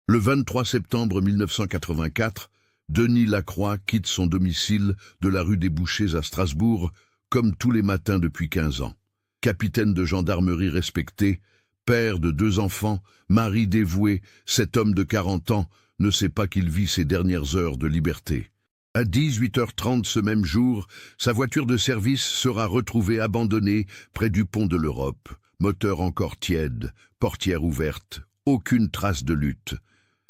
Le 23 septembre 1984, Denis Lacroix quitte son domicile de la rue des Bouchers à Strasbourg, comme tous les matins depuis 15 ans. Capitaine de gendarmerie respecté, père de 2 enfants, mari dévoué, cet homme de 40 ans ne sait pas qu'il vit ses dernières heures de liberté. À 18h30 ce même jour, sa voiture de service sera retrouvée abandonnée près du pont de l'Europe. Moteur encore tiède, portière ouverte, aucune trace de lutte.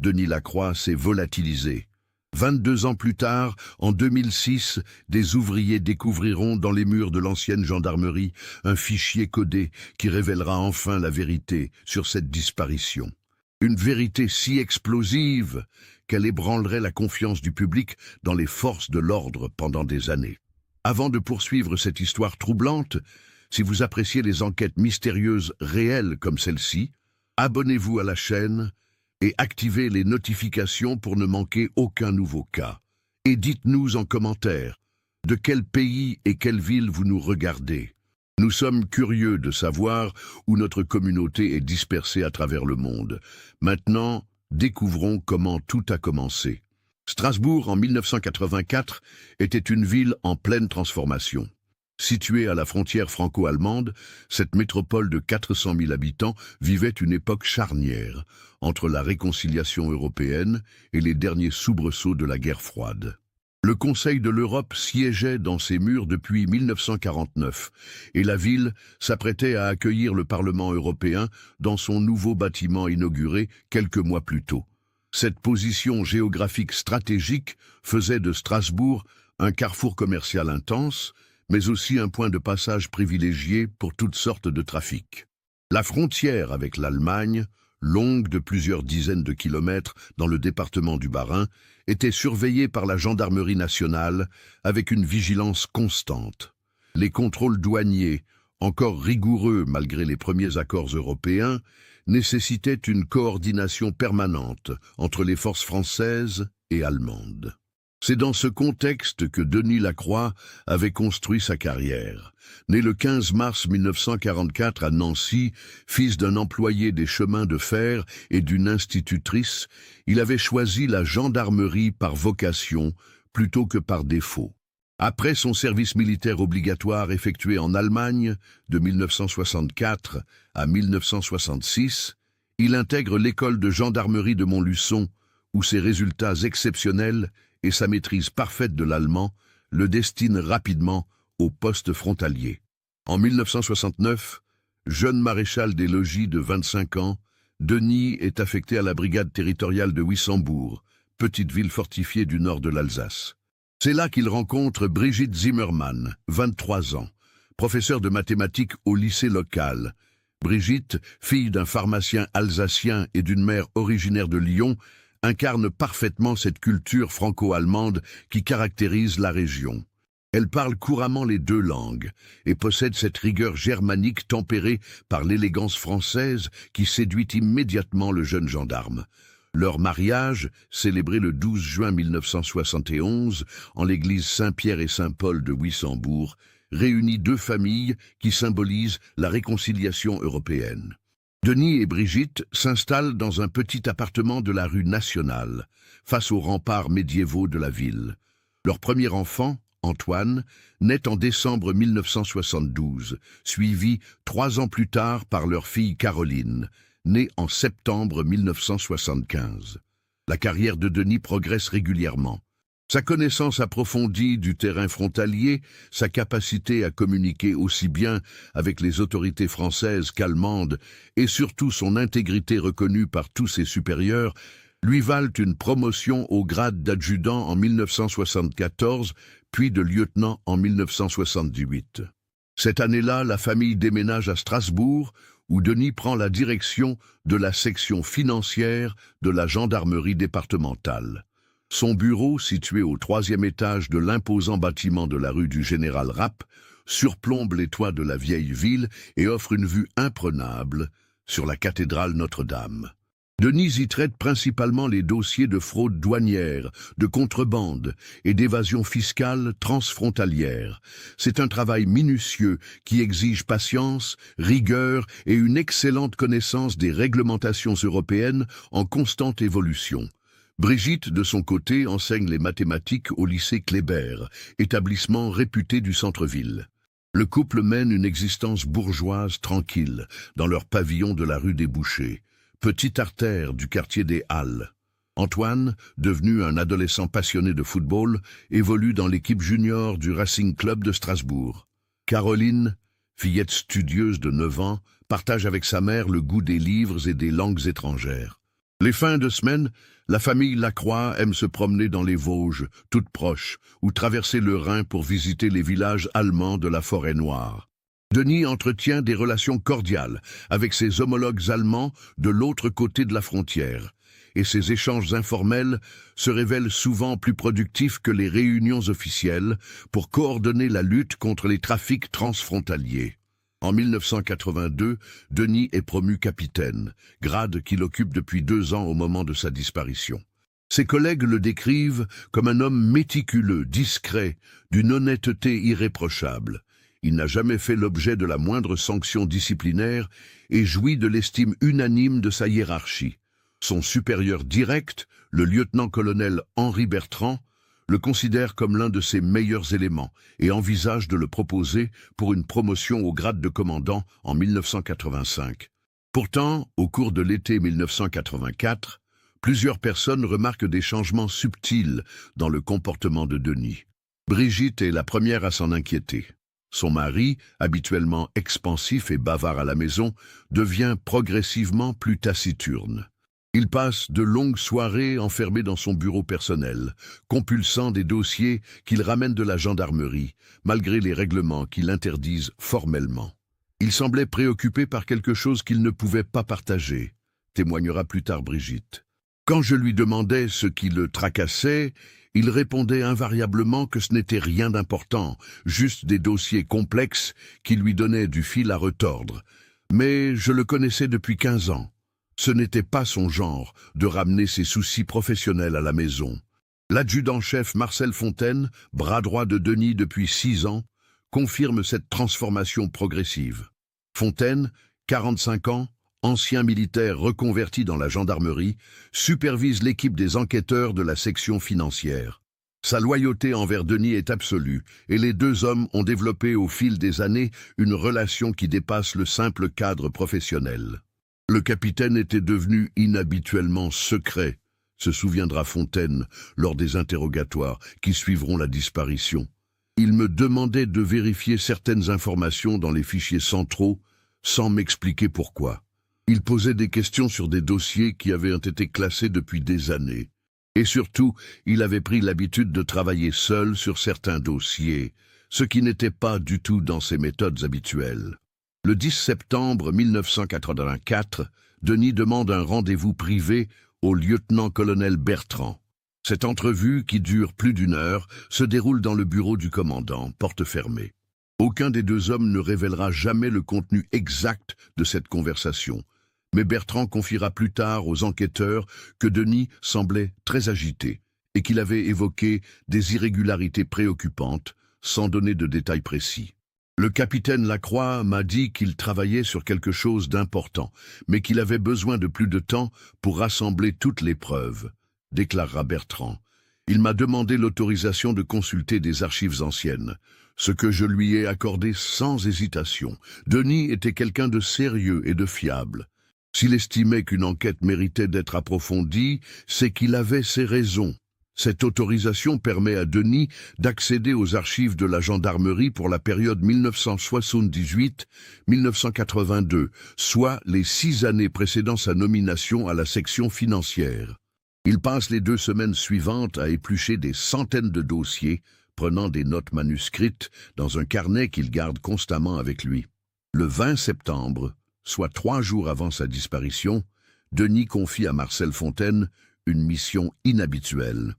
Denis Lacroix s'est volatilisé. 22 ans plus tard, en 2006, des ouvriers découvriront dans les murs de l'ancienne gendarmerie un fichier codé qui révélera enfin la vérité sur cette disparition. Une vérité si explosive qu'elle ébranlerait la confiance du public dans les forces de l'ordre pendant des années. Avant de poursuivre cette histoire troublante, si vous appréciez les enquêtes mystérieuses réelles comme celle-ci, abonnez-vous à la chaîne et activez les notifications pour ne manquer aucun nouveau cas. Et dites-nous en commentaire de quel pays et quelle ville vous nous regardez. Nous sommes curieux de savoir où notre communauté est dispersée à travers le monde. Maintenant, découvrons comment tout a commencé. Strasbourg, en 1984, était une ville en pleine transformation. Située à la frontière franco-allemande, cette métropole de 400 000 habitants vivait une époque charnière entre la réconciliation européenne et les derniers soubresauts de la guerre froide. Le Conseil de l'Europe siégeait dans ses murs depuis 1949 et la ville s'apprêtait à accueillir le Parlement européen dans son nouveau bâtiment inauguré quelques mois plus tôt. Cette position géographique stratégique faisait de Strasbourg un carrefour commercial intense, mais aussi un point de passage privilégié pour toutes sortes de trafics. La frontière avec l'Allemagne, longue de plusieurs dizaines de kilomètres dans le département du Bas-Rhin, était surveillée par la gendarmerie nationale avec une vigilance constante. Les contrôles douaniers, encore rigoureux malgré les premiers accords européens, nécessitaient une coordination permanente entre les forces françaises et allemandes. C'est dans ce contexte que Denis Lacroix avait construit sa carrière. Né le 15 mars 1944 à Nancy, fils d'un employé des chemins de fer et d'une institutrice, il avait choisi la gendarmerie par vocation plutôt que par défaut. Après son service militaire obligatoire effectué en Allemagne de 1964 à 1966, il intègre l'école de gendarmerie de Montluçon, où ses résultats exceptionnels et sa maîtrise parfaite de l'allemand le destinent rapidement au poste frontalier. En 1969, jeune maréchal des logis de 25 ans, Denis est affecté à la brigade territoriale de Wissembourg, petite ville fortifiée du nord de l'Alsace. C'est là qu'il rencontre Brigitte Zimmermann, 23 ans, professeure de mathématiques au lycée local. Brigitte, fille d'un pharmacien alsacien et d'une mère originaire de Lyon, incarne parfaitement cette culture franco-allemande qui caractérise la région. Elle parle couramment les 2 langues et possède cette rigueur germanique tempérée par l'élégance française qui séduit immédiatement le jeune gendarme. Leur mariage, célébré le 12 juin 1971 en l'église Saint-Pierre et Saint-Paul de Wissembourg, réunit 2 familles qui symbolisent la réconciliation européenne. Denis et Brigitte s'installent dans un petit appartement de la rue Nationale, face aux remparts médiévaux de la ville. Leur premier enfant, Antoine, naît en décembre 1972, suivi 3 ans plus tard par leur fille Caroline, née en septembre 1975. La carrière de Denis progresse régulièrement. Sa connaissance approfondie du terrain frontalier, sa capacité à communiquer aussi bien avec les autorités françaises qu'allemandes et surtout son intégrité reconnue par tous ses supérieurs lui valent une promotion au grade d'adjudant en 1974 puis de lieutenant en 1978. Cette année-là, la famille déménage à Strasbourg où Denis prend la direction de la section financière de la gendarmerie départementale. Son bureau, situé au 3e étage de l'imposant bâtiment de la rue du Général Rapp, surplombe les toits de la vieille ville et offre une vue imprenable sur la cathédrale Notre-Dame. Denis y traite principalement les dossiers de fraude douanière, de contrebande et d'évasion fiscale transfrontalière. C'est un travail minutieux qui exige patience, rigueur et une excellente connaissance des réglementations européennes en constante évolution. Brigitte, de son côté, enseigne les mathématiques au lycée Kléber, établissement réputé du centre-ville. Le couple mène une existence bourgeoise tranquille dans leur pavillon de la rue des Bouchers, petite artère du quartier des Halles. Antoine, devenu un adolescent passionné de football, évolue dans l'équipe junior du Racing Club de Strasbourg. Caroline, fillette studieuse de 9 ans, partage avec sa mère le goût des livres et des langues étrangères. Les fins de semaine, la famille Lacroix aime se promener dans les Vosges, toutes proches, ou traverser le Rhin pour visiter les villages allemands de la Forêt-Noire. Denis entretient des relations cordiales avec ses homologues allemands de l'autre côté de la frontière, et ses échanges informels se révèlent souvent plus productifs que les réunions officielles pour coordonner la lutte contre les trafics transfrontaliers. En 1982, Denis est promu capitaine, grade qu'il occupe depuis 2 ans au moment de sa disparition. Ses collègues le décrivent comme un homme méticuleux, discret, d'une honnêteté irréprochable. Il n'a jamais fait l'objet de la moindre sanction disciplinaire et jouit de l'estime unanime de sa hiérarchie. Son supérieur direct, le lieutenant-colonel Henri Bertrand, le considère comme l'un de ses meilleurs éléments et envisage de le proposer pour une promotion au grade de commandant en 1985. Pourtant, au cours de l'été 1984, plusieurs personnes remarquent des changements subtils dans le comportement de Denis. Brigitte est la première à s'en inquiéter. Son mari, habituellement expansif et bavard à la maison, devient progressivement plus taciturne. Il passe de longues soirées enfermé dans son bureau personnel, compulsant des dossiers qu'il ramène de la gendarmerie, malgré les règlements qui l'interdisent formellement. Il semblait préoccupé par quelque chose qu'il ne pouvait pas partager, témoignera plus tard Brigitte. Quand je lui demandais ce qui le tracassait, il répondait invariablement que ce n'était rien d'important, juste des dossiers complexes qui lui donnaient du fil à retordre. Mais je le connaissais depuis 15 ans. Ce n'était pas son genre de ramener ses soucis professionnels à la maison. L'adjudant-chef Marcel Fontaine, bras droit de Denis depuis 6 ans, confirme cette transformation progressive. Fontaine, 45 ans, ancien militaire reconverti dans la gendarmerie, supervise l'équipe des enquêteurs de la section financière. Sa loyauté envers Denis est absolue, et les 2 hommes ont développé au fil des années une relation qui dépasse le simple cadre professionnel. Le capitaine était devenu inhabituellement secret, se souviendra Fontaine lors des interrogatoires qui suivront la disparition. Il me demandait de vérifier certaines informations dans les fichiers centraux sans m'expliquer pourquoi. Il posait des questions sur des dossiers qui avaient été classés depuis des années. Et surtout, il avait pris l'habitude de travailler seul sur certains dossiers, ce qui n'était pas du tout dans ses méthodes habituelles. Le 10 septembre 1984, Denis demande un rendez-vous privé au lieutenant-colonel Bertrand. Cette entrevue, qui dure plus d'1 heure, se déroule dans le bureau du commandant, porte fermée. Aucun des 2 hommes ne révélera jamais le contenu exact de cette conversation, mais Bertrand confiera plus tard aux enquêteurs que Denis semblait très agité et qu'il avait évoqué des irrégularités préoccupantes, sans donner de détails précis. Le capitaine Lacroix m'a dit qu'il travaillait sur quelque chose d'important, mais qu'il avait besoin de plus de temps pour rassembler toutes les preuves, déclarera Bertrand. Il m'a demandé l'autorisation de consulter des archives anciennes, ce que je lui ai accordé sans hésitation. Denis était quelqu'un de sérieux et de fiable. S'il estimait qu'une enquête méritait d'être approfondie, c'est qu'il avait ses raisons. Cette autorisation permet à Denis d'accéder aux archives de la gendarmerie pour la période 1978-1982, soit les 6 années précédant sa nomination à la section financière. Il passe les 2 semaines suivantes à éplucher des centaines de dossiers, prenant des notes manuscrites dans un carnet qu'il garde constamment avec lui. Le 20 septembre, soit 3 jours avant sa disparition, Denis confie à Marcel Fontaine une mission inhabituelle.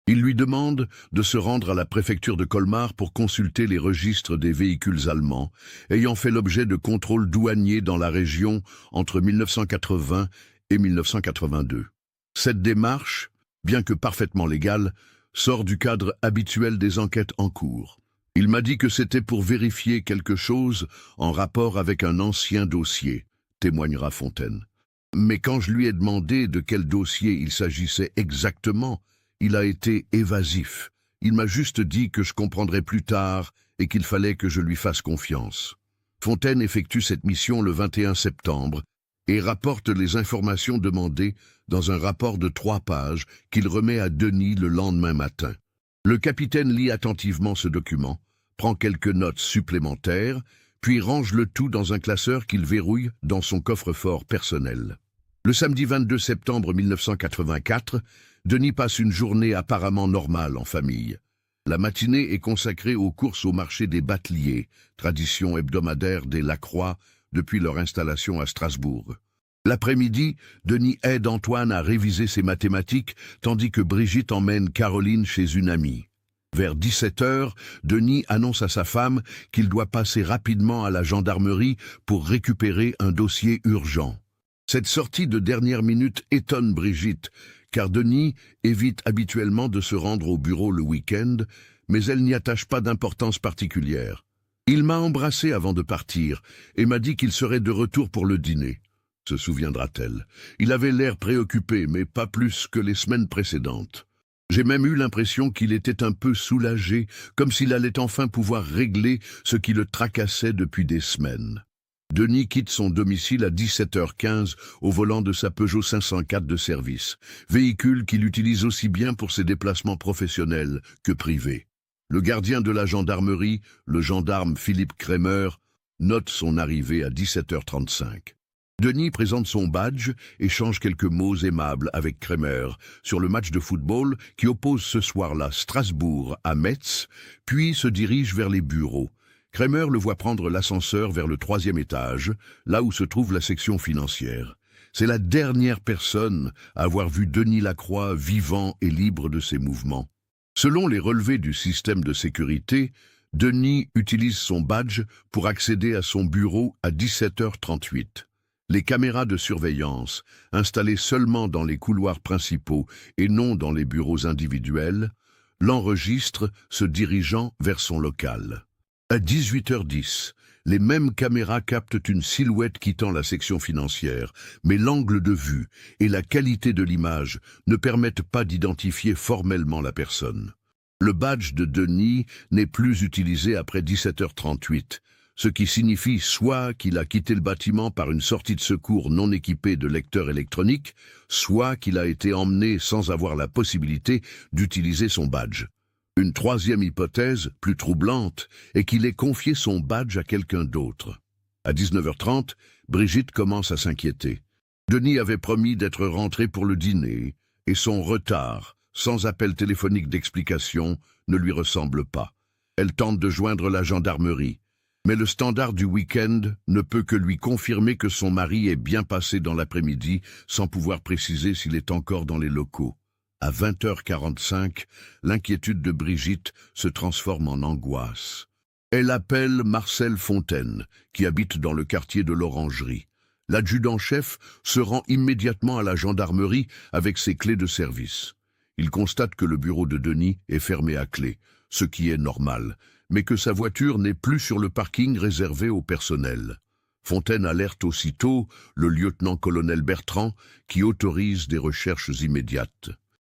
Il lui demande de se rendre à la préfecture de Colmar pour consulter les registres des véhicules allemands, ayant fait l'objet de contrôles douaniers dans la région entre 1980 et 1982. Cette démarche, bien que parfaitement légale, sort du cadre habituel des enquêtes en cours. Il m'a dit que c'était pour vérifier quelque chose en rapport avec un ancien dossier, témoignera Fontaine. Mais quand je lui ai demandé de quel dossier il s'agissait exactement, il a été évasif. Il m'a juste dit que je comprendrais plus tard et qu'il fallait que je lui fasse confiance. Fontaine effectue cette mission le 21 septembre et rapporte les informations demandées dans un rapport de 3 pages qu'il remet à Denis le lendemain matin. Le capitaine lit attentivement ce document, prend quelques notes supplémentaires, puis range le tout dans un classeur qu'il verrouille dans son coffre-fort personnel. Le samedi 22 septembre 1984, Denis passe une journée apparemment normale en famille. La matinée est consacrée aux courses au marché des Bateliers, tradition hebdomadaire des Lacroix depuis leur installation à Strasbourg. L'après-midi, Denis aide Antoine à réviser ses mathématiques, tandis que Brigitte emmène Caroline chez une amie. Vers 17h, Denis annonce à sa femme qu'il doit passer rapidement à la gendarmerie pour récupérer un dossier urgent. Cette sortie de dernière minute étonne Brigitte, car Denis évite habituellement de se rendre au bureau le week-end, mais elle n'y attache pas d'importance particulière. Il m'a embrassé avant de partir et m'a dit qu'il serait de retour pour le dîner, se souviendra-t-elle. Il avait l'air préoccupé, mais pas plus que les semaines précédentes. J'ai même eu l'impression qu'il était un peu soulagé, comme s'il allait enfin pouvoir régler ce qui le tracassait depuis des semaines. Denis quitte son domicile à 17h15 au volant de sa Peugeot 504 de service, véhicule qu'il utilise aussi bien pour ses déplacements professionnels que privés. Le gardien de la gendarmerie, le gendarme Philippe Kremer, note son arrivée à 17h35. Denis présente son badge et échange quelques mots aimables avec Kremer sur le match de football qui oppose ce soir-là Strasbourg à Metz, puis se dirige vers les bureaux. Kremer le voit prendre l'ascenseur vers le 3e étage, là où se trouve la section financière. C'est la dernière personne à avoir vu Denis Lacroix vivant et libre de ses mouvements. Selon les relevés du système de sécurité, Denis utilise son badge pour accéder à son bureau à 17h38. Les caméras de surveillance, installées seulement dans les couloirs principaux et non dans les bureaux individuels, l'enregistrent se dirigeant vers son local. À 18h10, les mêmes caméras captent une silhouette quittant la section financière, mais l'angle de vue et la qualité de l'image ne permettent pas d'identifier formellement la personne. Le badge de Denis n'est plus utilisé après 17h38, ce qui signifie soit qu'il a quitté le bâtiment par une sortie de secours non équipée de lecteur électronique, soit qu'il a été emmené sans avoir la possibilité d'utiliser son badge. Une troisième hypothèse, plus troublante, est qu'il ait confié son badge à quelqu'un d'autre. À 19h30, Brigitte commence à s'inquiéter. Denis avait promis d'être rentré pour le dîner, et son retard, sans appel téléphonique d'explication, ne lui ressemble pas. Elle tente de joindre la gendarmerie, mais le standard du week-end ne peut que lui confirmer que son mari est bien passé dans l'après-midi, sans pouvoir préciser s'il est encore dans les locaux. À 20h45, l'inquiétude de Brigitte se transforme en angoisse. Elle appelle Marcel Fontaine, qui habite dans le quartier de l'Orangerie. L'adjudant-chef se rend immédiatement à la gendarmerie avec ses clés de service. Il constate que le bureau de Denis est fermé à clé, ce qui est normal, mais que sa voiture n'est plus sur le parking réservé au personnel. Fontaine alerte aussitôt le lieutenant-colonel Bertrand, qui autorise des recherches immédiates.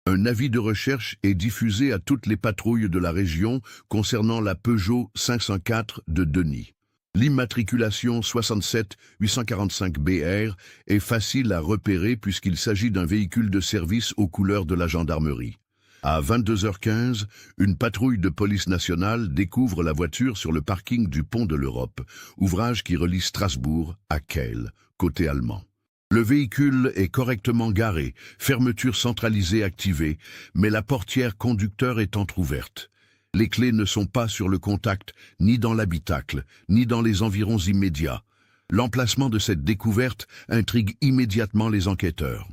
Un avis de recherche est diffusé à toutes les patrouilles de la région concernant la Peugeot 504 de Denis. L'immatriculation 67 845 BR est facile à repérer puisqu'il s'agit d'un véhicule de service aux couleurs de la gendarmerie. À 22h15, une patrouille de police nationale découvre la voiture sur le parking du pont de l'Europe, ouvrage qui relie Strasbourg à Kehl, côté allemand. Le véhicule est correctement garé, fermeture centralisée activée, mais la portière conducteur est entrouverte. Les clés ne sont pas sur le contact, ni dans l'habitacle, ni dans les environs immédiats. L'emplacement de cette découverte intrigue immédiatement les enquêteurs.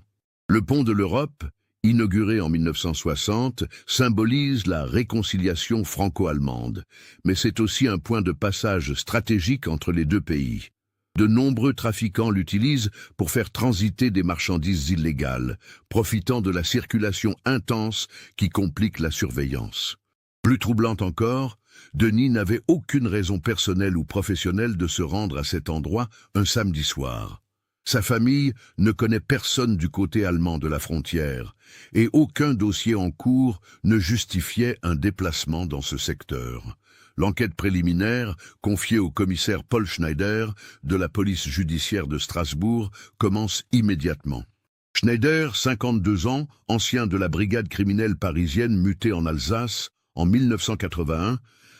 Le pont de l'Europe, inauguré en 1960, symbolise la réconciliation franco-allemande, mais c'est aussi un point de passage stratégique entre les deux pays. De nombreux trafiquants l'utilisent pour faire transiter des marchandises illégales, profitant de la circulation intense qui complique la surveillance. Plus troublante encore, Denis n'avait aucune raison personnelle ou professionnelle de se rendre à cet endroit un samedi soir. Sa famille ne connaît personne du côté allemand de la frontière, et aucun dossier en cours ne justifiait un déplacement dans ce secteur. L'enquête préliminaire, confiée au commissaire Paul Schneider de la police judiciaire de Strasbourg, commence immédiatement. Schneider, 52 ans, ancien de la brigade criminelle parisienne mutée en Alsace en 1981,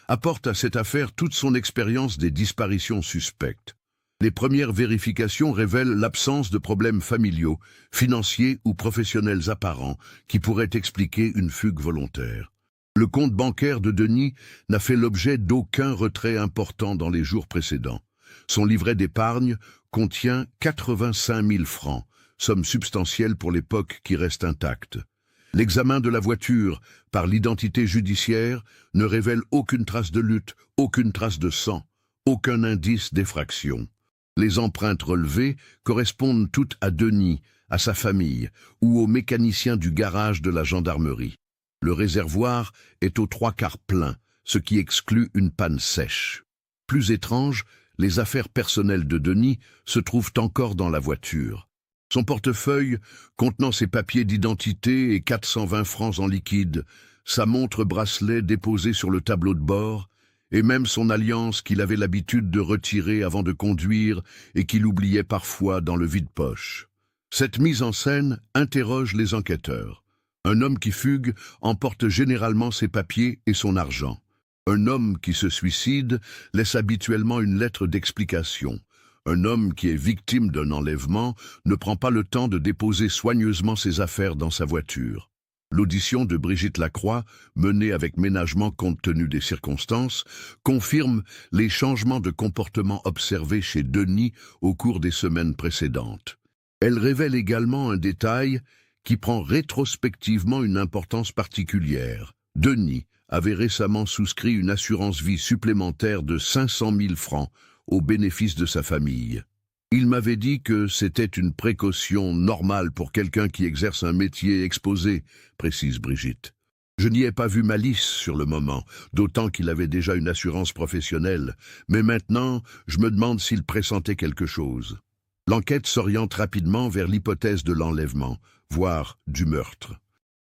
apporte à cette affaire toute son expérience des disparitions suspectes. Les premières vérifications révèlent l'absence de problèmes familiaux, financiers ou professionnels apparents qui pourraient expliquer une fugue volontaire. Le compte bancaire de Denis n'a fait l'objet d'aucun retrait important dans les jours précédents. Son livret d'épargne contient 85 000 francs, somme substantielle pour l'époque qui reste intacte. L'examen de la voiture par l'identité judiciaire ne révèle aucune trace de lutte, aucune trace de sang, aucun indice d'effraction. Les empreintes relevées correspondent toutes à Denis, à sa famille ou au mécanicien du garage de la gendarmerie. Le réservoir est aux 3/4 plein, ce qui exclut une panne sèche. Plus étrange, les affaires personnelles de Denis se trouvent encore dans la voiture. Son portefeuille, contenant ses papiers d'identité et 420 francs en liquide, sa montre-bracelet déposée sur le tableau de bord, et même son alliance qu'il avait l'habitude de retirer avant de conduire et qu'il oubliait parfois dans le vide-poche. Cette mise en scène interroge les enquêteurs. Un homme qui fugue emporte généralement ses papiers et son argent. Un homme qui se suicide laisse habituellement une lettre d'explication. Un homme qui est victime d'un enlèvement ne prend pas le temps de déposer soigneusement ses affaires dans sa voiture. L'audition de Brigitte Lacroix, menée avec ménagement compte tenu des circonstances, confirme les changements de comportement observés chez Denis au cours des semaines précédentes. Elle révèle également un détail qui prend rétrospectivement une importance particulière. Denis avait récemment souscrit une assurance vie supplémentaire de 500 000 francs au bénéfice de sa famille. Il m'avait dit que c'était une précaution normale pour quelqu'un qui exerce un métier exposé, précise Brigitte. Je n'y ai pas vu malice sur le moment, d'autant qu'il avait déjà une assurance professionnelle, mais maintenant, je me demande s'il pressentait quelque chose. L'enquête s'oriente rapidement vers l'hypothèse de l'enlèvement, voire du meurtre.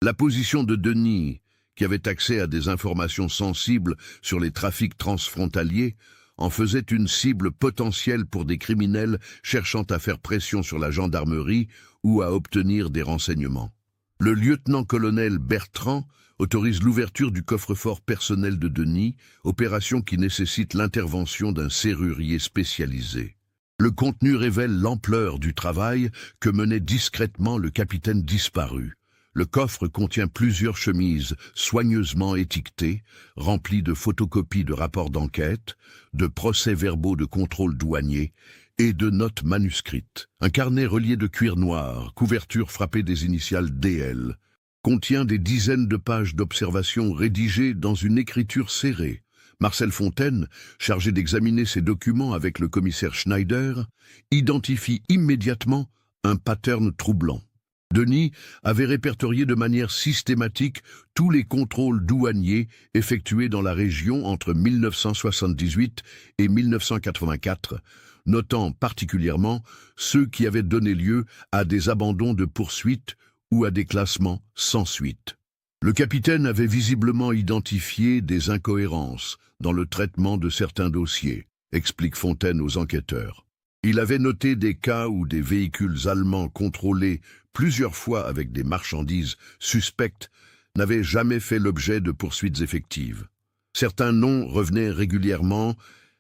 La position de Denis, qui avait accès à des informations sensibles sur les trafics transfrontaliers, en faisait une cible potentielle pour des criminels cherchant à faire pression sur la gendarmerie ou à obtenir des renseignements. Le lieutenant-colonel Bertrand autorise l'ouverture du coffre-fort personnel de Denis, opération qui nécessite l'intervention d'un serrurier spécialisé. Le contenu révèle l'ampleur du travail que menait discrètement le capitaine disparu. Le coffre contient plusieurs chemises soigneusement étiquetées, remplies de photocopies de rapports d'enquête, de procès-verbaux de contrôle douanier et de notes manuscrites. Un carnet relié de cuir noir, couverture frappée des initiales DL, contient des dizaines de pages d'observations rédigées dans une écriture serrée. Marcel Fontaine, chargé d'examiner ces documents avec le commissaire Schneider, identifie immédiatement un pattern troublant. Denis avait répertorié de manière systématique tous les contrôles douaniers effectués dans la région entre 1978 et 1984, notant particulièrement ceux qui avaient donné lieu à des abandons de poursuites ou à des classements sans suite. Le capitaine avait visiblement identifié des incohérences dans le traitement de certains dossiers, explique Fontaine aux enquêteurs. Il avait noté des cas où des véhicules allemands contrôlés plusieurs fois avec des marchandises suspectes n'avaient jamais fait l'objet de poursuites effectives. Certains noms revenaient régulièrement,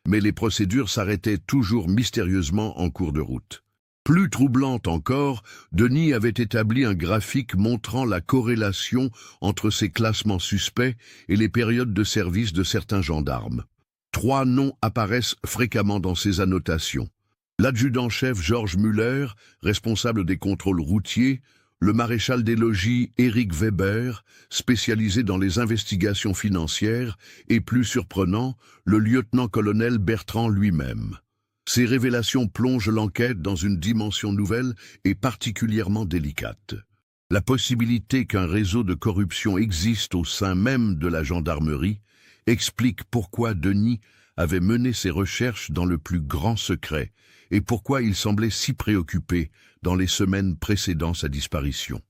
mais les procédures s'arrêtaient toujours mystérieusement en cours de route. Plus troublante encore, Denis avait établi un graphique montrant la corrélation entre ces classements suspects et les périodes de service de certains gendarmes. 3 noms apparaissent fréquemment dans ces annotations. L'adjudant-chef Georges Müller, responsable des contrôles routiers, le maréchal des logis Éric Weber, spécialisé dans les investigations financières, et plus surprenant, le lieutenant-colonel Bertrand lui-même. Ces révélations plongent l'enquête dans une dimension nouvelle et particulièrement délicate. La possibilité qu'un réseau de corruption existe au sein même de la gendarmerie explique pourquoi Denis avait mené ses recherches dans le plus grand secret et pourquoi il semblait si préoccupé dans les semaines précédant sa disparition.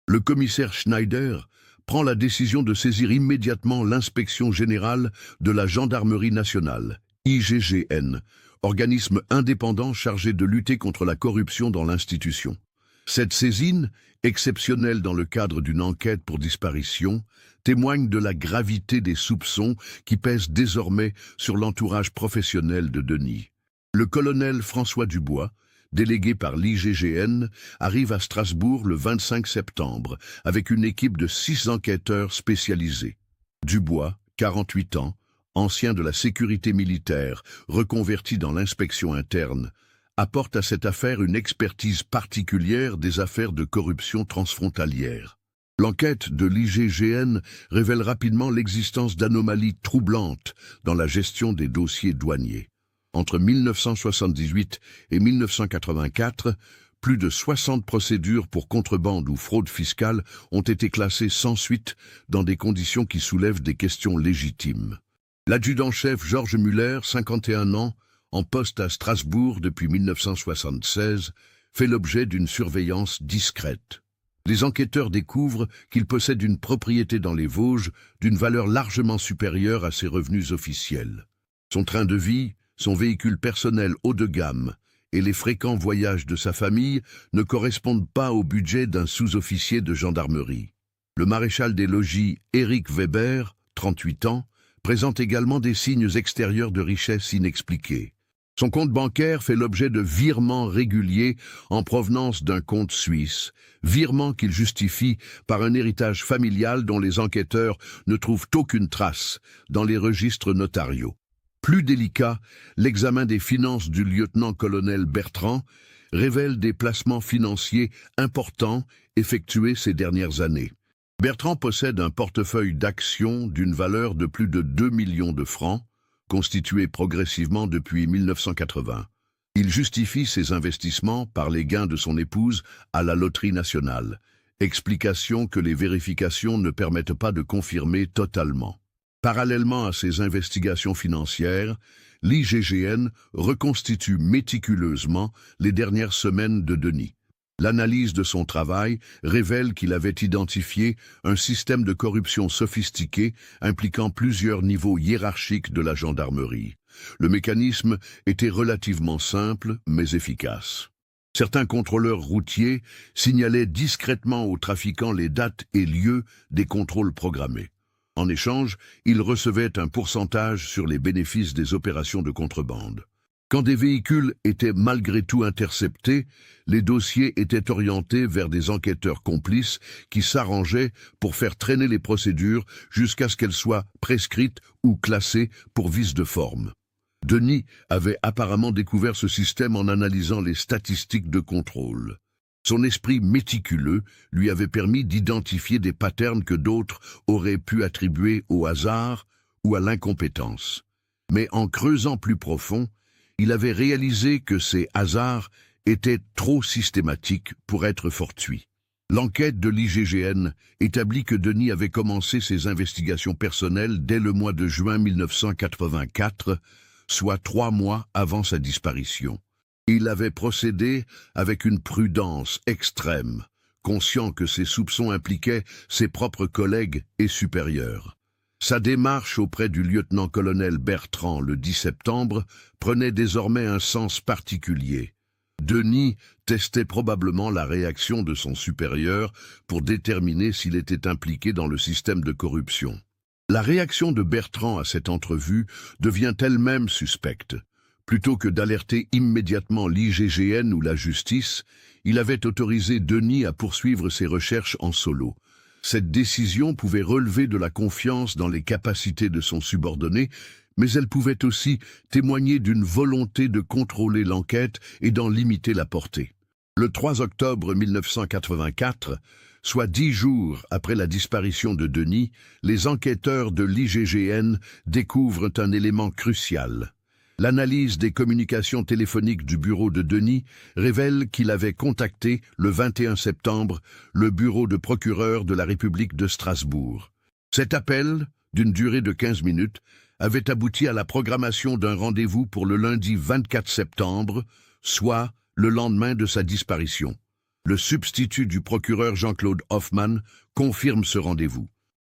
Le commissaire Schneider prend la décision de saisir immédiatement l'inspection générale de la gendarmerie nationale, IGGN, organisme indépendant chargé de lutter contre la corruption dans l'institution. Cette saisine, exceptionnelle dans le cadre d'une enquête pour disparition, témoigne de la gravité des soupçons qui pèsent désormais sur l'entourage professionnel de Denis. Le colonel François Dubois, délégué par l'IGGN, arrive à Strasbourg le 25 septembre avec une équipe de 6 enquêteurs spécialisés. Dubois, 48 ans, ancien de la sécurité militaire, reconverti dans l'inspection interne, apporte à cette affaire une expertise particulière des affaires de corruption transfrontalière. L'enquête de l'IGGN révèle rapidement l'existence d'anomalies troublantes dans la gestion des dossiers douaniers. Entre 1978 et 1984, plus de 60 procédures pour contrebande ou fraude fiscale ont été classées sans suite dans des conditions qui soulèvent des questions légitimes. L'adjudant-chef Georges Muller, 51 ans, en poste à Strasbourg depuis 1976, fait l'objet d'une surveillance discrète. Les enquêteurs découvrent qu'il possède une propriété dans les Vosges d'une valeur largement supérieure à ses revenus officiels. Son train de vie, son véhicule personnel haut de gamme et les fréquents voyages de sa famille ne correspondent pas au budget d'un sous-officier de gendarmerie. Le maréchal des logis Éric Weber, 38 ans, présente également des signes extérieurs de richesse inexpliqués. Son compte bancaire fait l'objet de virements réguliers en provenance d'un compte suisse, virements qu'il justifie par un héritage familial dont les enquêteurs ne trouvent aucune trace dans les registres notariaux. Plus délicat, l'examen des finances du lieutenant-colonel Bertrand révèle des placements financiers importants effectués ces dernières années. Bertrand possède un portefeuille d'actions d'une valeur de plus de 2 millions de francs, constitué progressivement depuis 1980. Il justifie ses investissements par les gains de son épouse à la loterie nationale, explication que les vérifications ne permettent pas de confirmer totalement. Parallèlement à ces investigations financières, l'IGGN reconstitue méticuleusement les dernières semaines de Denis. L'analyse de son travail révèle qu'il avait identifié un système de corruption sophistiqué impliquant plusieurs niveaux hiérarchiques de la gendarmerie. Le mécanisme était relativement simple mais efficace. Certains contrôleurs routiers signalaient discrètement aux trafiquants les dates et lieux des contrôles programmés. En échange, ils recevaient un pourcentage sur les bénéfices des opérations de contrebande. Quand des véhicules étaient malgré tout interceptés, les dossiers étaient orientés vers des enquêteurs complices qui s'arrangeaient pour faire traîner les procédures jusqu'à ce qu'elles soient prescrites ou classées pour vice de forme. Denis avait apparemment découvert ce système en analysant les statistiques de contrôle. Son esprit méticuleux lui avait permis d'identifier des patterns que d'autres auraient pu attribuer au hasard ou à l'incompétence. Mais en creusant plus profond, il avait réalisé que ces hasards étaient trop systématiques pour être fortuits. L'enquête de l'IGGN établit que Denis avait commencé ses investigations personnelles dès le mois de juin 1984, soit 3 mois avant sa disparition. Il avait procédé avec une prudence extrême, conscient que ses soupçons impliquaient ses propres collègues et supérieurs. Sa démarche auprès du lieutenant-colonel Bertrand le 10 septembre prenait désormais un sens particulier. Denis testait probablement la réaction de son supérieur pour déterminer s'il était impliqué dans le système de corruption. La réaction de Bertrand à cette entrevue devient elle-même suspecte. Plutôt que d'alerter immédiatement l'IGGN ou la justice, il avait autorisé Denis à poursuivre ses recherches en solo. Cette décision pouvait relever de la confiance dans les capacités de son subordonné, mais elle pouvait aussi témoigner d'une volonté de contrôler l'enquête et d'en limiter la portée. Le 3 octobre 1984, soit 10 jours après la disparition de Denis, les enquêteurs de l'IGGN découvrent un élément crucial. L'analyse des communications téléphoniques du bureau de Denis révèle qu'il avait contacté, le 21 septembre, le bureau de procureur de la République de Strasbourg. Cet appel, d'une durée de 15 minutes, avait abouti à la programmation d'un rendez-vous pour le lundi 24 septembre, soit le lendemain de sa disparition. Le substitut du procureur Jean-Claude Hoffmann confirme ce rendez-vous.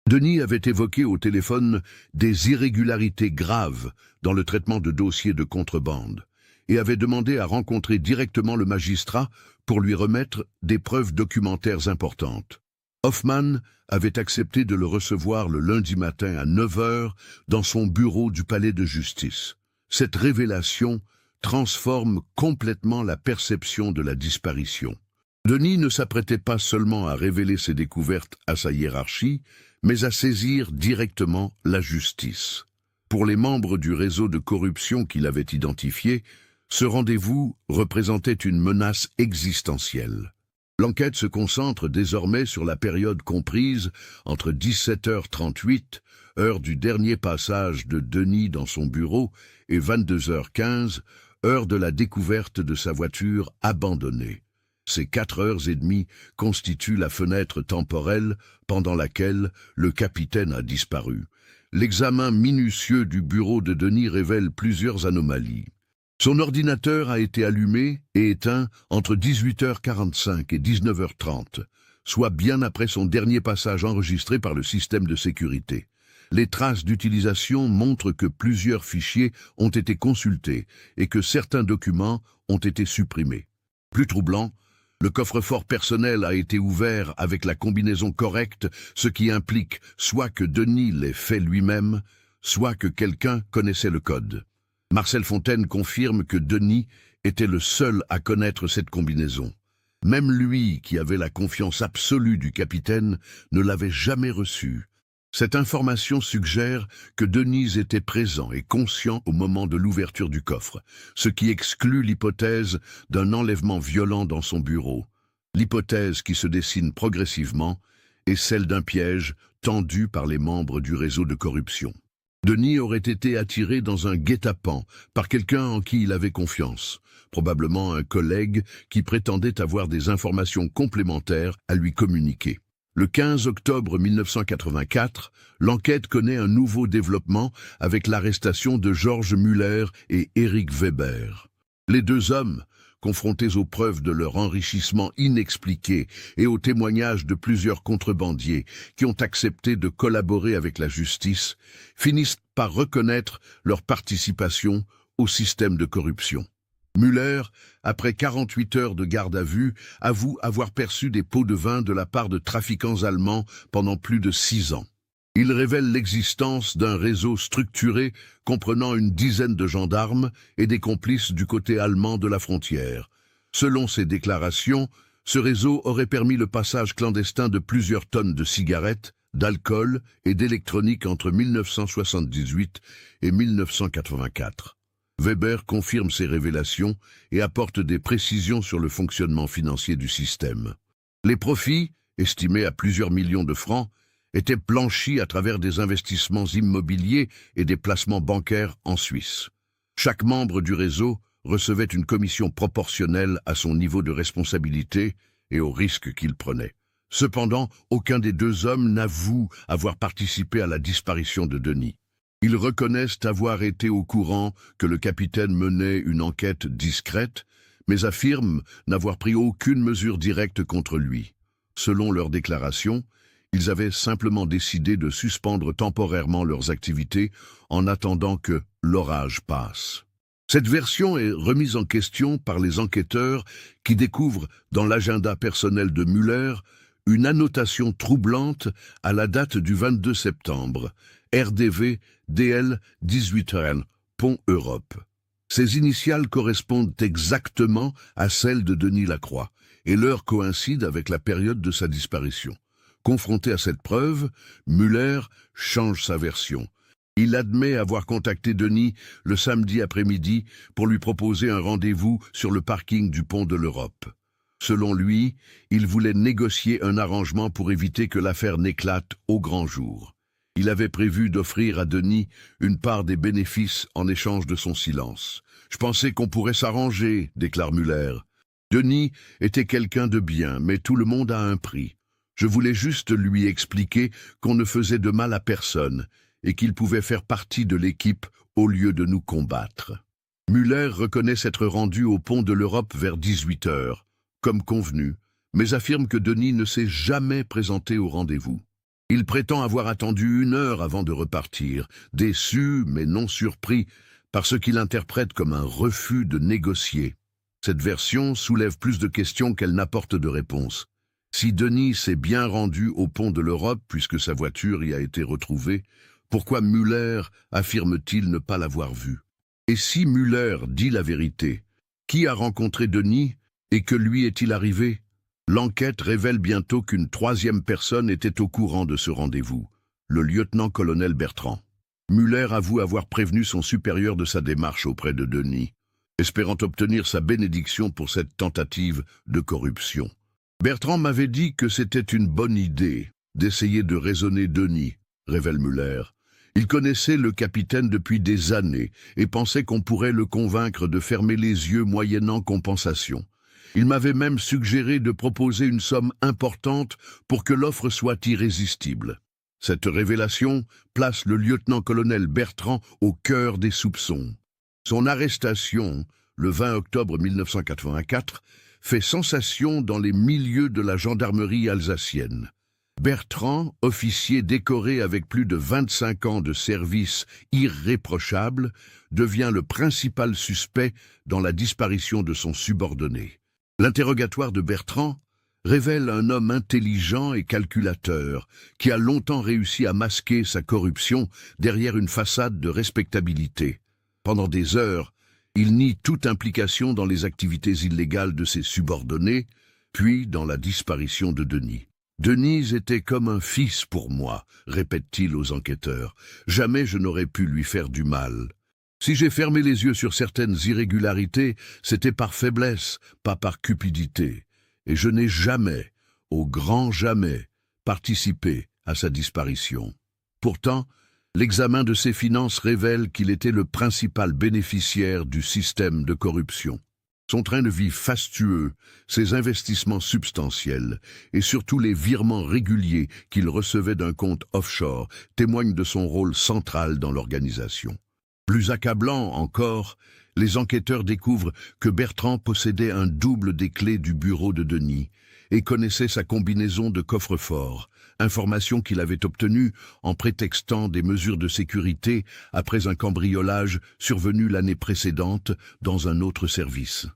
Denis avait évoqué au téléphone des irrégularités graves dans le traitement de dossiers de contrebande et avait demandé à rencontrer directement le magistrat pour lui remettre des preuves documentaires importantes. Hoffmann avait accepté de le recevoir le lundi matin à 9 h dans son bureau du palais de justice. Cette révélation transforme complètement la perception de la disparition. Denis ne s'apprêtait pas seulement à révéler ses découvertes à sa hiérarchie, mais à saisir directement la justice. Pour les membres du réseau de corruption qu'il avait identifié, ce rendez-vous représentait une menace existentielle. L'enquête se concentre désormais sur la période comprise entre 17h38, heure du dernier passage de Denis dans son bureau, et 22h15, heure de la découverte de sa voiture abandonnée. Ces 4h30 constituent la fenêtre temporelle pendant laquelle le capitaine a disparu. L'examen minutieux du bureau de Denis révèle plusieurs anomalies. Son ordinateur a été allumé et éteint entre 18h45 et 19h30, soit bien après son dernier passage enregistré par le système de sécurité. Les traces d'utilisation montrent que plusieurs fichiers ont été consultés et que certains documents ont été supprimés. Plus troublant, le coffre-fort personnel a été ouvert avec la combinaison correcte, ce qui implique soit que Denis l'ait fait lui-même, soit que quelqu'un connaissait le code. Marcel Fontaine confirme que Denis était le seul à connaître cette combinaison. Même lui, qui avait la confiance absolue du capitaine, ne l'avait jamais reçue. Cette information suggère que Denis était présent et conscient au moment de l'ouverture du coffre, ce qui exclut l'hypothèse d'un enlèvement violent dans son bureau. L'hypothèse qui se dessine progressivement est celle d'un piège tendu par les membres du réseau de corruption. Denis aurait été attiré dans un guet-apens par quelqu'un en qui il avait confiance, probablement un collègue qui prétendait avoir des informations complémentaires à lui communiquer. Le 15 octobre 1984, l'enquête connaît un nouveau développement avec l'arrestation de Georges Müller et Éric Weber. Les deux hommes, confrontés aux preuves de leur enrichissement inexpliqué et aux témoignages de plusieurs contrebandiers qui ont accepté de collaborer avec la justice, finissent par reconnaître leur participation au système de corruption. Müller, après 48 heures de garde à vue, avoue avoir perçu des pots de vin de la part de trafiquants allemands pendant plus de 6 ans. Il révèle l'existence d'un réseau structuré comprenant une dizaine de gendarmes et des complices du côté allemand de la frontière. Selon ses déclarations, ce réseau aurait permis le passage clandestin de plusieurs tonnes de cigarettes, d'alcool et d'électronique entre 1978 et 1984. Weber confirme ces révélations et apporte des précisions sur le fonctionnement financier du système. Les profits, estimés à plusieurs millions de francs, étaient blanchis à travers des investissements immobiliers et des placements bancaires en Suisse. Chaque membre du réseau recevait une commission proportionnelle à son niveau de responsabilité et aux risques qu'il prenait. Cependant, aucun des deux hommes n'avoue avoir participé à la disparition de Denis. Ils reconnaissent avoir été au courant que le capitaine menait une enquête discrète, mais affirment n'avoir pris aucune mesure directe contre lui. Selon leurs déclarations, ils avaient simplement décidé de suspendre temporairement leurs activités en attendant que l'orage passe. Cette version est remise en question par les enquêteurs qui découvrent dans l'agenda personnel de Müller une annotation troublante à la date du 22 septembre, RDV DL 18N, Pont Europe. Ces initiales correspondent exactement à celles de Denis Lacroix, et l'heure coïncide avec la période de sa disparition. Confronté à cette preuve, Müller change sa version. Il admet avoir contacté Denis le samedi après-midi pour lui proposer un rendez-vous sur le parking du pont de l'Europe. Selon lui, il voulait négocier un arrangement pour éviter que l'affaire n'éclate au grand jour. Il avait prévu d'offrir à Denis une part des bénéfices en échange de son silence. « Je pensais qu'on pourrait s'arranger », déclare Muller. Denis était quelqu'un de bien, mais tout le monde a un prix. Je voulais juste lui expliquer qu'on ne faisait de mal à personne et qu'il pouvait faire partie de l'équipe au lieu de nous combattre. Muller reconnaît s'être rendu au pont de l'Europe vers 18 heures, comme convenu, mais affirme que Denis ne s'est jamais présenté au rendez-vous. Il prétend avoir attendu 1 heure avant de repartir, déçu mais non surpris par ce qu'il interprète comme un refus de négocier. Cette version soulève plus de questions qu'elle n'apporte de réponses. Si Denis s'est bien rendu au pont de l'Europe puisque sa voiture y a été retrouvée, pourquoi Muller affirme-t-il ne pas l'avoir vu? Et si Muller dit la vérité, qui a rencontré Denis et que lui est-il arrivé? L'enquête révèle bientôt qu'une 3e personne était au courant de ce rendez-vous, le lieutenant-colonel Bertrand. Muller avoue avoir prévenu son supérieur de sa démarche auprès de Denis, espérant obtenir sa bénédiction pour cette tentative de corruption. Bertrand m'avait dit que c'était une bonne idée d'essayer de raisonner Denis, révèle Muller. Il connaissait le capitaine depuis des années et pensait qu'on pourrait le convaincre de fermer les yeux moyennant compensation. Il m'avait même suggéré de proposer une somme importante pour que l'offre soit irrésistible. Cette révélation place le lieutenant-colonel Bertrand au cœur des soupçons. Son arrestation, le 20 octobre 1984, fait sensation dans les milieux de la gendarmerie alsacienne. Bertrand, officier décoré avec plus de 25 ans de service irréprochable, devient le principal suspect dans la disparition de son subordonné. L'interrogatoire de Bertrand révèle un homme intelligent et calculateur qui a longtemps réussi à masquer sa corruption derrière une façade de respectabilité. Pendant des heures, il nie toute implication dans les activités illégales de ses subordonnés, puis dans la disparition de Denis. « Denis était comme un fils pour moi », répète-t-il aux enquêteurs. « Jamais je n'aurais pu lui faire du mal. Si j'ai fermé les yeux sur certaines irrégularités, c'était par faiblesse, pas par cupidité. Et je n'ai jamais, au grand jamais, participé à sa disparition. Pourtant, l'examen de ses finances révèle qu'il était le principal bénéficiaire du système de corruption. Son train de vie fastueux, ses investissements substantiels et surtout les virements réguliers qu'il recevait d'un compte offshore témoignent de son rôle central dans l'organisation. Plus accablant encore, les enquêteurs découvrent que Bertrand possédait un double des clés du bureau de Denis et connaissait sa combinaison de coffre-fort, information qu'il avait obtenue en prétextant des mesures de sécurité après un cambriolage survenu l'année précédente dans un autre service.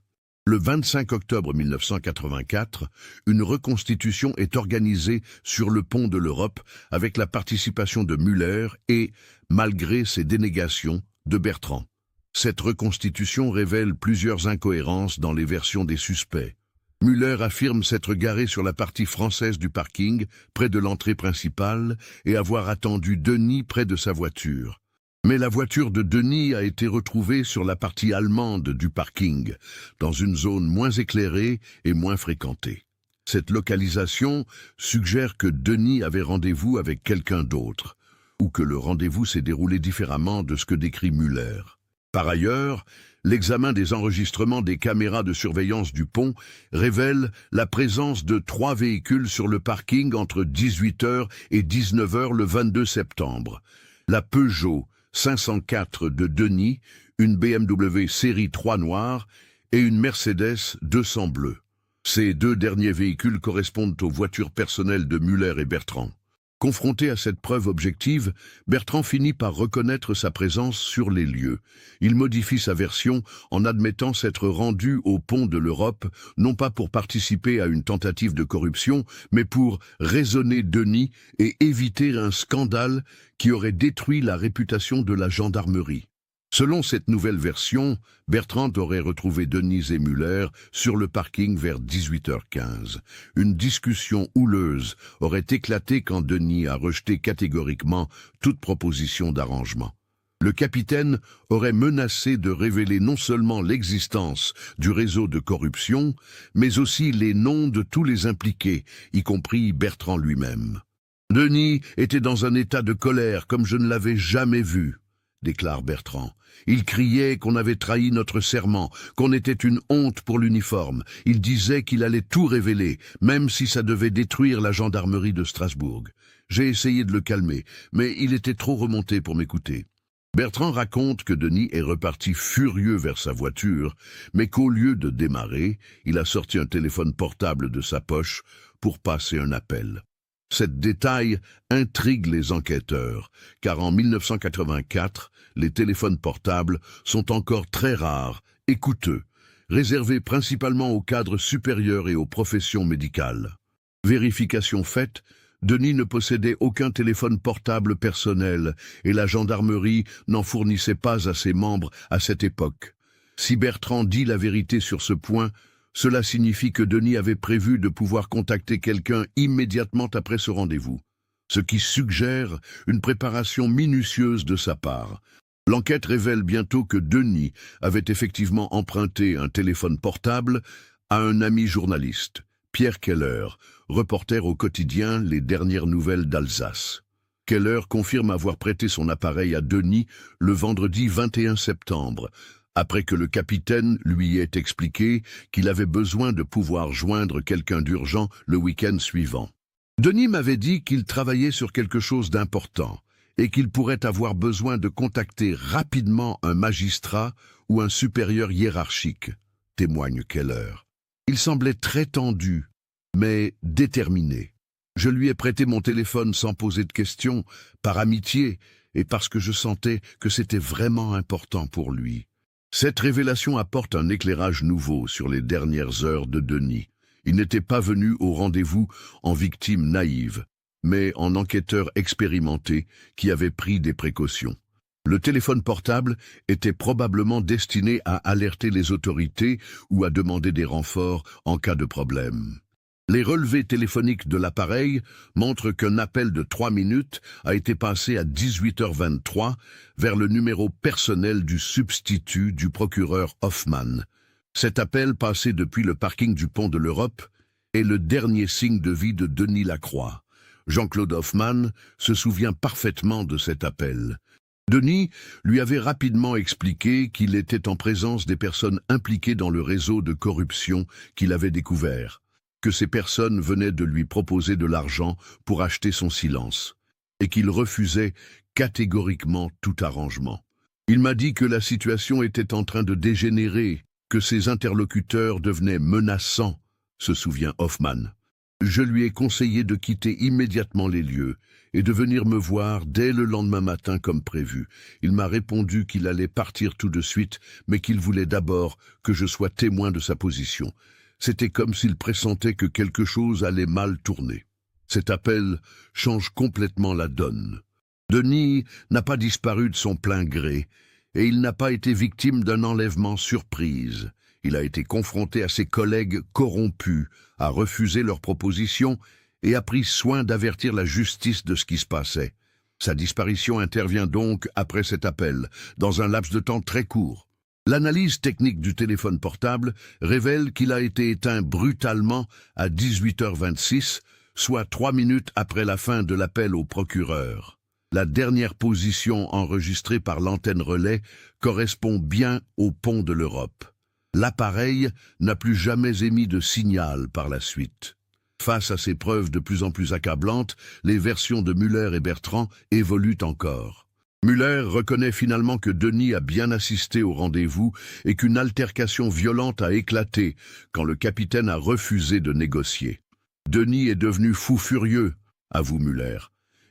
Le 25 octobre 1984, une reconstitution est organisée sur le pont de l'Europe avec la participation de Muller et, malgré ses dénégations, de Bertrand. Cette reconstitution révèle plusieurs incohérences dans les versions des suspects. Muller affirme s'être garé sur la partie française du parking, près de l'entrée principale, et avoir attendu Denis près de sa voiture. Mais la voiture de Denis a été retrouvée sur la partie allemande du parking, dans une zone moins éclairée et moins fréquentée. Cette localisation suggère que Denis avait rendez-vous avec quelqu'un d'autre, ou que le rendez-vous s'est déroulé différemment de ce que décrit Muller. Par ailleurs, l'examen des enregistrements des caméras de surveillance du pont révèle la présence de 3 véhicules sur le parking entre 18 h et 19 h le 22 septembre. La Peugeot 504 de Denis, une BMW série 3 noire et une Mercedes 200 bleue. Ces 2 derniers véhicules correspondent aux voitures personnelles de Muller et Bertrand. Confronté à cette preuve objective, Bertrand finit par reconnaître sa présence sur les lieux. Il modifie sa version en admettant s'être rendu au pont de l'Europe, non pas pour participer à une tentative de corruption, mais pour raisonner Denis et éviter un scandale qui aurait détruit la réputation de la gendarmerie. Selon cette nouvelle version, Bertrand aurait retrouvé Denis et Muller sur le parking vers 18h15. Une discussion houleuse aurait éclaté quand Denis a rejeté catégoriquement toute proposition d'arrangement. Le capitaine aurait menacé de révéler non seulement l'existence du réseau de corruption, mais aussi les noms de tous les impliqués, y compris Bertrand lui-même. Denis était dans un état de colère comme je ne l'avais jamais vu, déclare Bertrand. Il criait qu'on avait trahi notre serment, qu'on était une honte pour l'uniforme. Il disait qu'il allait tout révéler, même si ça devait détruire la gendarmerie de Strasbourg. J'ai essayé de le calmer, mais il était trop remonté pour m'écouter. Bertrand raconte que Denis est reparti furieux vers sa voiture, mais qu'au lieu de démarrer, il a sorti un téléphone portable de sa poche pour passer un appel. Cet détail intrigue les enquêteurs, car en 1984, les téléphones portables sont encore très rares et coûteux, réservés principalement aux cadres supérieurs et aux professions médicales. Vérification faite, Denis ne possédait aucun téléphone portable personnel et la gendarmerie n'en fournissait pas à ses membres à cette époque. Si Bertrand dit la vérité sur ce point, cela signifie que Denis avait prévu de pouvoir contacter quelqu'un immédiatement après ce rendez-vous, ce qui suggère une préparation minutieuse de sa part. L'enquête révèle bientôt que Denis avait effectivement emprunté un téléphone portable à un ami journaliste, Pierre Keller, reporter au quotidien Les Dernières Nouvelles d'Alsace. Keller confirme avoir prêté son appareil à Denis le vendredi 21 septembre, après que le capitaine lui ait expliqué qu'il avait besoin de pouvoir joindre quelqu'un d'urgent le week-end suivant. Denis m'avait dit qu'il travaillait sur quelque chose d'important et qu'il pourrait avoir besoin de contacter rapidement un magistrat ou un supérieur hiérarchique, témoigne Keller. Il semblait très tendu, mais déterminé. Je lui ai prêté mon téléphone sans poser de questions, par amitié et parce que je sentais que c'était vraiment important pour lui. Cette révélation apporte un éclairage nouveau sur les dernières heures de Denis. Il n'était pas venu au rendez-vous en victime naïve, mais en enquêteur expérimenté qui avait pris des précautions. Le téléphone portable était probablement destiné à alerter les autorités ou à demander des renforts en cas de problème. Les relevés téléphoniques de l'appareil montrent qu'un appel de 3 minutes a été passé à 18h23 vers le numéro personnel du substitut du procureur Hoffmann. Cet appel, passé depuis le parking du pont de l'Europe, est le dernier signe de vie de Denis Lacroix. Jean-Claude Hoffmann se souvient parfaitement de cet appel. Denis lui avait rapidement expliqué qu'il était en présence des personnes impliquées dans le réseau de corruption qu'il avait découvert, que ces personnes venaient de lui proposer de l'argent pour acheter son silence, et qu'il refusait catégoriquement tout arrangement. Il m'a dit que la situation était en train de dégénérer, que ses interlocuteurs devenaient menaçants, se souvient Hoffmann. Je lui ai conseillé de quitter immédiatement les lieux et de venir me voir dès le lendemain matin comme prévu. Il m'a répondu qu'il allait partir tout de suite, mais qu'il voulait d'abord que je sois témoin de sa position. C'était comme s'il pressentait que quelque chose allait mal tourner. Cet appel change complètement la donne. Denis n'a pas disparu de son plein gré, et il n'a pas été victime d'un enlèvement surprise. Il a été confronté à ses collègues corrompus, a refusé leurs propositions et a pris soin d'avertir la justice de ce qui se passait. Sa disparition intervient donc après cet appel, dans un laps de temps très court. L'analyse technique du téléphone portable révèle qu'il a été éteint brutalement à 18h26, soit 3 minutes après la fin de l'appel au procureur. La dernière position enregistrée par l'antenne relais correspond bien au pont de l'Europe. L'appareil n'a plus jamais émis de signal par la suite. Face à ces preuves de plus en plus accablantes, les versions de Müller et Bertrand évoluent encore. Müller reconnaît finalement que Denis a bien assisté au rendez-vous et qu'une altercation violente a éclaté quand le capitaine a refusé de négocier. Denis est devenu fou furieux, avoue Müller.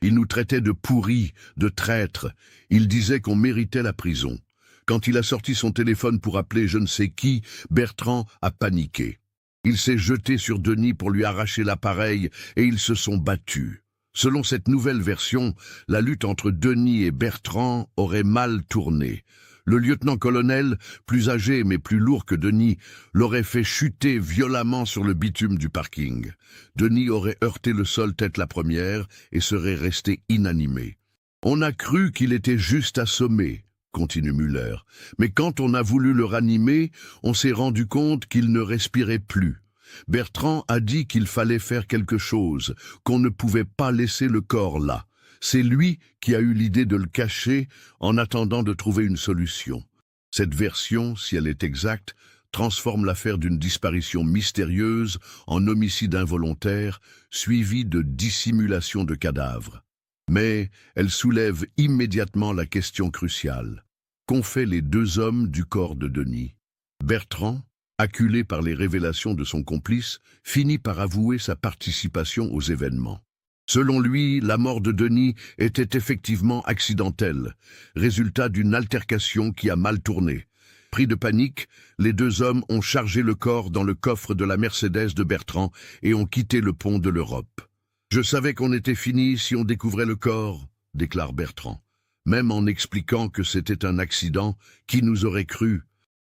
Il nous traitait de pourris, de traîtres. Il disait qu'on méritait la prison. Quand il a sorti son téléphone pour appeler je ne sais qui, Bertrand a paniqué. Il s'est jeté sur Denis pour lui arracher l'appareil et ils se sont battus. Selon cette nouvelle version, la lutte entre Denis et Bertrand aurait mal tourné. Le lieutenant-colonel, plus âgé mais plus lourd que Denis, l'aurait fait chuter violemment sur le bitume du parking. Denis aurait heurté le sol tête la première et serait resté inanimé. On a cru qu'il était juste assommé, continue Müller, mais quand on a voulu le ranimer, on s'est rendu compte qu'il ne respirait plus. Bertrand a dit qu'il fallait faire quelque chose, qu'on ne pouvait pas laisser le corps là. C'est lui qui a eu l'idée de le cacher en attendant de trouver une solution. Cette version, si elle est exacte, transforme l'affaire d'une disparition mystérieuse en homicide involontaire, suivi de dissimulation de cadavres. Mais elle soulève immédiatement la question cruciale. Qu'ont fait les deux hommes du corps de Denis? Bertrand, acculé par les révélations de son complice, finit par avouer sa participation aux événements. Selon lui, la mort de Denis était effectivement accidentelle, résultat d'une altercation qui a mal tourné. Pris de panique, les deux hommes ont chargé le corps dans le coffre de la Mercedes de Bertrand et ont quitté le pont de l'Europe. « Je savais qu'on était fini si on découvrait le corps », déclare Bertrand. Même en expliquant que c'était un accident, qui nous aurait cru?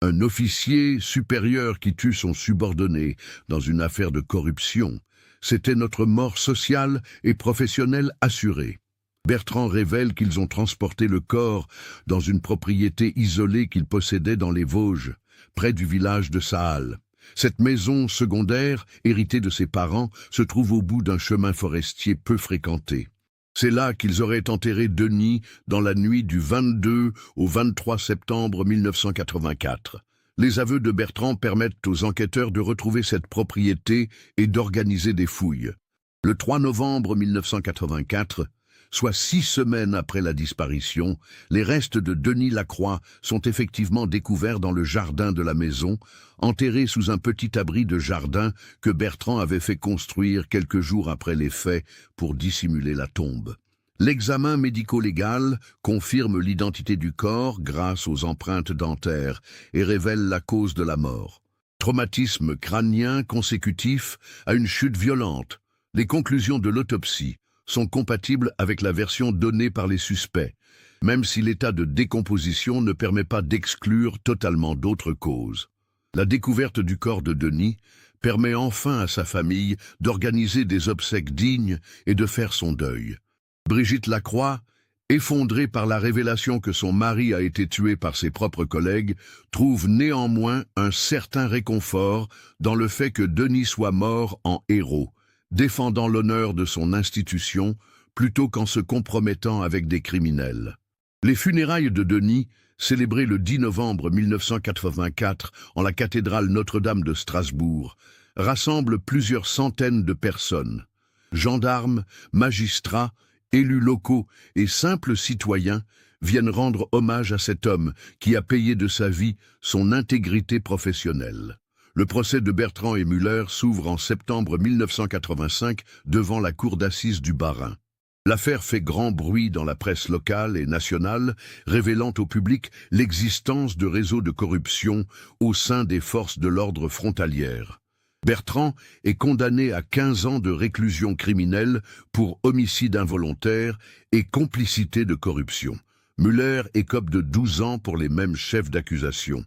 Un officier supérieur qui tue son subordonné dans une affaire de corruption. C'était notre mort sociale et professionnelle assurée. Bertrand révèle qu'ils ont transporté le corps dans une propriété isolée qu'il possédait dans les Vosges, près du village de Saal. Cette maison secondaire, héritée de ses parents, se trouve au bout d'un chemin forestier peu fréquenté. C'est là qu'ils auraient enterré Denis dans la nuit du 22 au 23 septembre 1984. Les aveux de Bertrand permettent aux enquêteurs de retrouver cette propriété et d'organiser des fouilles. Le 3 novembre 1984, soit 6 semaines après la disparition, les restes de Denis Lacroix sont effectivement découverts dans le jardin de la maison, enterrés sous un petit abri de jardin que Bertrand avait fait construire quelques jours après les faits pour dissimuler la tombe. L'examen médico-légal confirme l'identité du corps grâce aux empreintes dentaires et révèle la cause de la mort. Traumatisme crânien consécutif à une chute violente. Les conclusions de l'autopsie sont compatibles avec la version donnée par les suspects, même si l'état de décomposition ne permet pas d'exclure totalement d'autres causes. La découverte du corps de Denis permet enfin à sa famille d'organiser des obsèques dignes et de faire son deuil. Brigitte Lacroix, effondrée par la révélation que son mari a été tué par ses propres collègues, trouve néanmoins un certain réconfort dans le fait que Denis soit mort en héros, défendant l'honneur de son institution plutôt qu'en se compromettant avec des criminels. Les funérailles de Denis, célébrées le 10 novembre 1984 en la cathédrale Notre-Dame de Strasbourg, rassemblent plusieurs centaines de personnes. Gendarmes, magistrats, élus locaux et simples citoyens viennent rendre hommage à cet homme qui a payé de sa vie son intégrité professionnelle. Le procès de Bertrand et Müller s'ouvre en septembre 1985 devant la cour d'assises du Bas-Rhin. L'affaire fait grand bruit dans la presse locale et nationale, révélant au public l'existence de réseaux de corruption au sein des forces de l'ordre frontalières. Bertrand est condamné à 15 ans de réclusion criminelle pour homicide involontaire et complicité de corruption. Müller écope de 12 ans pour les mêmes chefs d'accusation.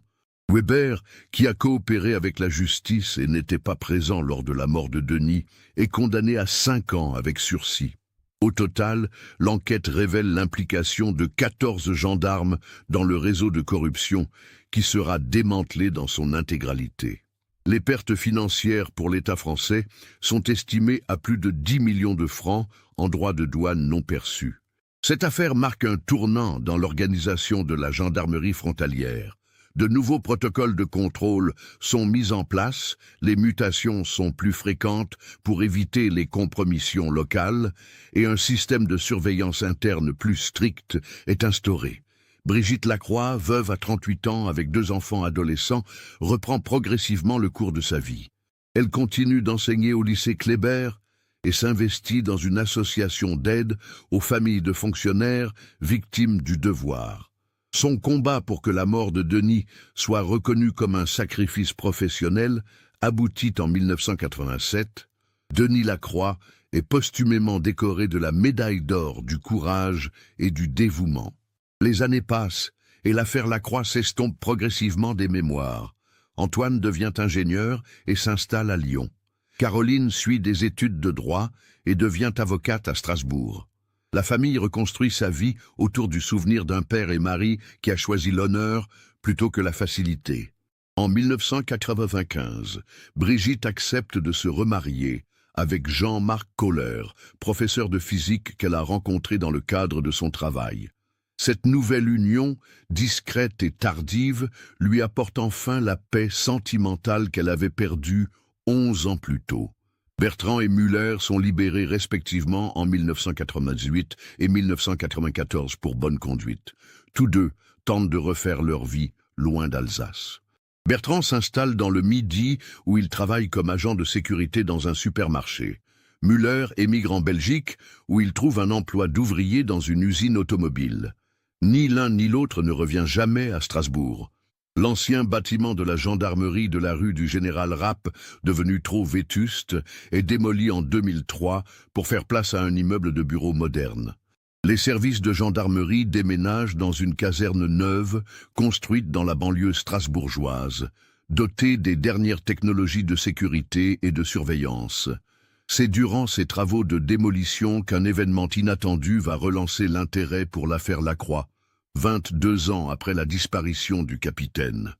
Weber, qui a coopéré avec la justice et n'était pas présent lors de la mort de Denis, est condamné à 5 ans avec sursis. Au total, l'enquête révèle l'implication de 14 gendarmes dans le réseau de corruption qui sera démantelé dans son intégralité. Les pertes financières pour l'État français sont estimées à plus de 10 millions de francs en droits de douane non perçus. Cette affaire marque un tournant dans l'organisation de la gendarmerie frontalière. De nouveaux protocoles de contrôle sont mis en place, les mutations sont plus fréquentes pour éviter les compromissions locales et un système de surveillance interne plus strict est instauré. Brigitte Lacroix, veuve à 38 ans avec 2 enfants adolescents, reprend progressivement le cours de sa vie. Elle continue d'enseigner au lycée Kléber et s'investit dans une association d'aide aux familles de fonctionnaires victimes du devoir. Son combat pour que la mort de Denis soit reconnue comme un sacrifice professionnel aboutit en 1987. Denis Lacroix est posthumément décoré de la médaille d'or du courage et du dévouement. Les années passent et l'affaire Lacroix s'estompe progressivement des mémoires. Antoine devient ingénieur et s'installe à Lyon. Caroline suit des études de droit et devient avocate à Strasbourg. La famille reconstruit sa vie autour du souvenir d'un père et mari qui a choisi l'honneur plutôt que la facilité. En 1995, Brigitte accepte de se remarier avec Jean-Marc Kohler, professeur de physique qu'elle a rencontré dans le cadre de son travail. Cette nouvelle union, discrète et tardive, lui apporte enfin la paix sentimentale qu'elle avait perdue 11 ans plus tôt. Bertrand et Müller sont libérés respectivement en 1998 et 1994 pour bonne conduite. Tous deux tentent de refaire leur vie loin d'Alsace. Bertrand s'installe dans le Midi où il travaille comme agent de sécurité dans un supermarché. Müller émigre en Belgique où il trouve un emploi d'ouvrier dans une usine automobile. Ni l'un ni l'autre ne revient jamais à Strasbourg. L'ancien bâtiment de la gendarmerie de la rue du Général Rapp, devenu trop vétuste, est démoli en 2003 pour faire place à un immeuble de bureaux moderne. Les services de gendarmerie déménagent dans une caserne neuve construite dans la banlieue strasbourgeoise, dotée des dernières technologies de sécurité et de surveillance. C'est durant ces travaux de démolition qu'un événement inattendu va relancer l'intérêt pour l'affaire Lacroix, 22 ans après la disparition du capitaine.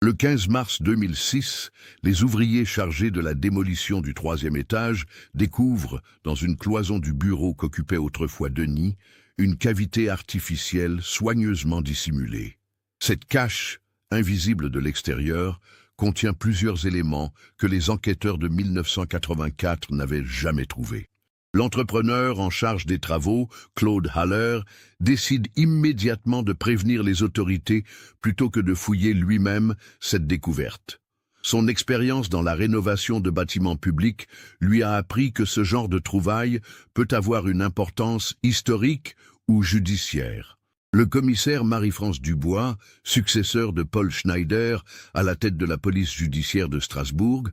Le 15 mars 2006, les ouvriers chargés de la démolition du 3e étage découvrent, dans une cloison du bureau qu'occupait autrefois Denis, une cavité artificielle soigneusement dissimulée. Cette cache, invisible de l'extérieur, contient plusieurs éléments que les enquêteurs de 1984 n'avaient jamais trouvés. L'entrepreneur en charge des travaux, Claude Haller, décide immédiatement de prévenir les autorités plutôt que de fouiller lui-même cette découverte. Son expérience dans la rénovation de bâtiments publics lui a appris que ce genre de trouvailles peut avoir une importance historique ou judiciaire. Le commissaire Marie-France Dubois, successeur de Paul Schneider à la tête de la police judiciaire de Strasbourg,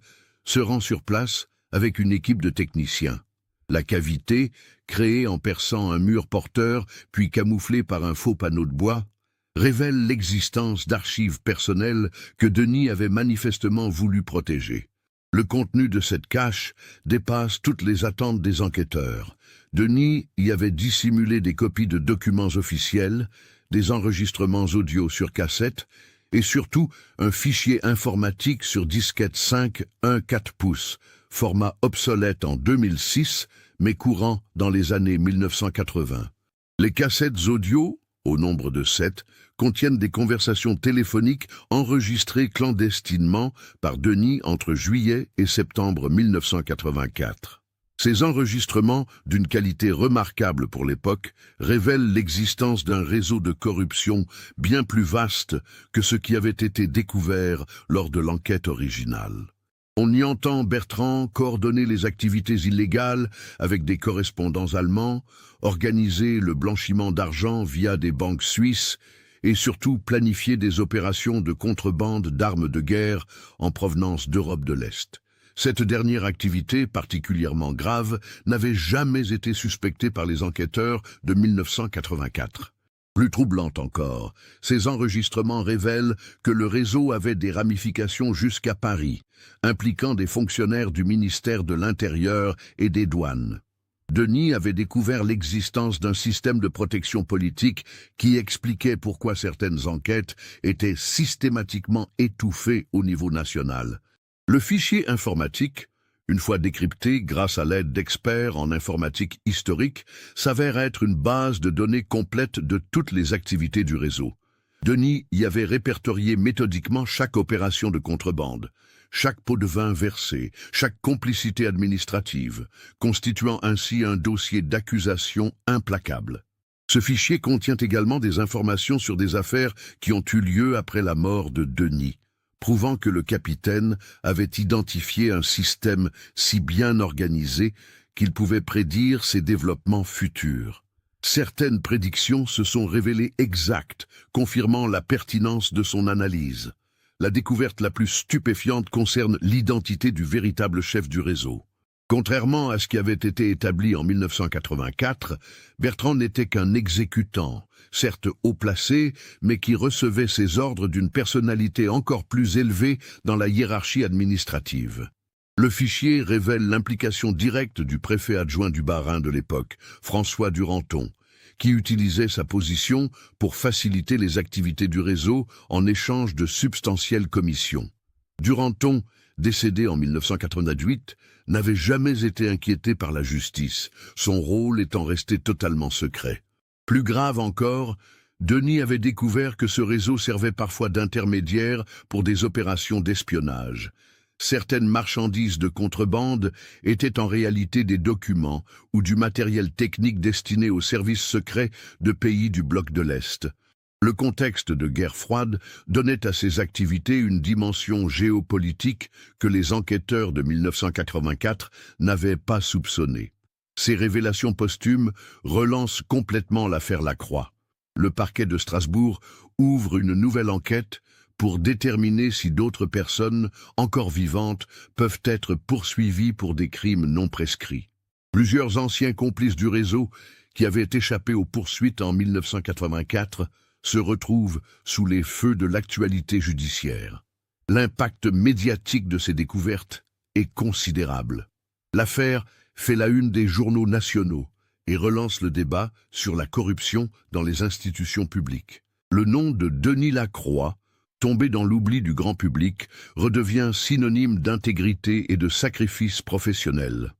se rend sur place avec une équipe de techniciens. La cavité, créée en perçant un mur porteur puis camouflée par un faux panneau de bois, révèle l'existence d'archives personnelles que Denis avait manifestement voulu protéger. Le contenu de cette cache dépasse toutes les attentes des enquêteurs. Denis y avait dissimulé des copies de documents officiels, des enregistrements audio sur cassette et surtout un fichier informatique sur disquette 5,1/4 pouces, format obsolète en 2006, mais courant dans les années 1980. Les cassettes audio, au nombre de 7, contiennent des conversations téléphoniques enregistrées clandestinement par Denis entre juillet et septembre 1984. Ces enregistrements, d'une qualité remarquable pour l'époque, révèlent l'existence d'un réseau de corruption bien plus vaste que ce qui avait été découvert lors de l'enquête originale. On y entend Bertrand coordonner les activités illégales avec des correspondants allemands, organiser le blanchiment d'argent via des banques suisses et surtout planifier des opérations de contrebande d'armes de guerre en provenance d'Europe de l'Est. Cette dernière activité, particulièrement grave, n'avait jamais été suspectée par les enquêteurs de 1984. Plus troublante encore, ces enregistrements révèlent que le réseau avait des ramifications jusqu'à Paris, impliquant des fonctionnaires du ministère de l'Intérieur et des douanes. Denis avait découvert l'existence d'un système de protection politique qui expliquait pourquoi certaines enquêtes étaient systématiquement étouffées au niveau national. Le fichier informatique, une fois décrypté grâce à l'aide d'experts en informatique historique, s'avère être une base de données complète de toutes les activités du réseau. Denis y avait répertorié méthodiquement chaque opération de contrebande, chaque pot de vin versé, chaque complicité administrative, constituant ainsi un dossier d'accusation implacable. Ce fichier contient également des informations sur des affaires qui ont eu lieu après la mort de Denis, prouvant que le capitaine avait identifié un système si bien organisé qu'il pouvait prédire ses développements futurs. Certaines prédictions se sont révélées exactes, confirmant la pertinence de son analyse. La découverte la plus stupéfiante concerne l'identité du véritable chef du réseau. Contrairement à ce qui avait été établi en 1984, Bertrand n'était qu'un exécutant, certes haut placé, mais qui recevait ses ordres d'une personnalité encore plus élevée dans la hiérarchie administrative. Le fichier révèle l'implication directe du préfet adjoint du Bas-Rhin de l'époque, François Duranton, qui utilisait sa position pour faciliter les activités du réseau en échange de substantielles commissions. Duranton, décédé en 1988, n'avait jamais été inquiété par la justice, son rôle étant resté totalement secret. Plus grave encore, Denis avait découvert que ce réseau servait parfois d'intermédiaire pour des opérations d'espionnage. Certaines marchandises de contrebande étaient en réalité des documents ou du matériel technique destiné aux services secrets de pays du bloc de l'Est. Le contexte de guerre froide donnait à ces activités une dimension géopolitique que les enquêteurs de 1984 n'avaient pas soupçonnée. Ces révélations posthumes relancent complètement l'affaire Lacroix. Le parquet de Strasbourg ouvre une nouvelle enquête pour déterminer si d'autres personnes, encore vivantes, peuvent être poursuivies pour des crimes non prescrits. Plusieurs anciens complices du réseau, qui avaient échappé aux poursuites en 1984, se retrouvent sous les feux de l'actualité judiciaire. L'impact médiatique de ces découvertes est considérable. L'affaire fait la une des journaux nationaux et relance le débat sur la corruption dans les institutions publiques. Le nom de Denis Lacroix, tombé dans l'oubli du grand public, redevient synonyme d'intégrité et de sacrifice professionnel.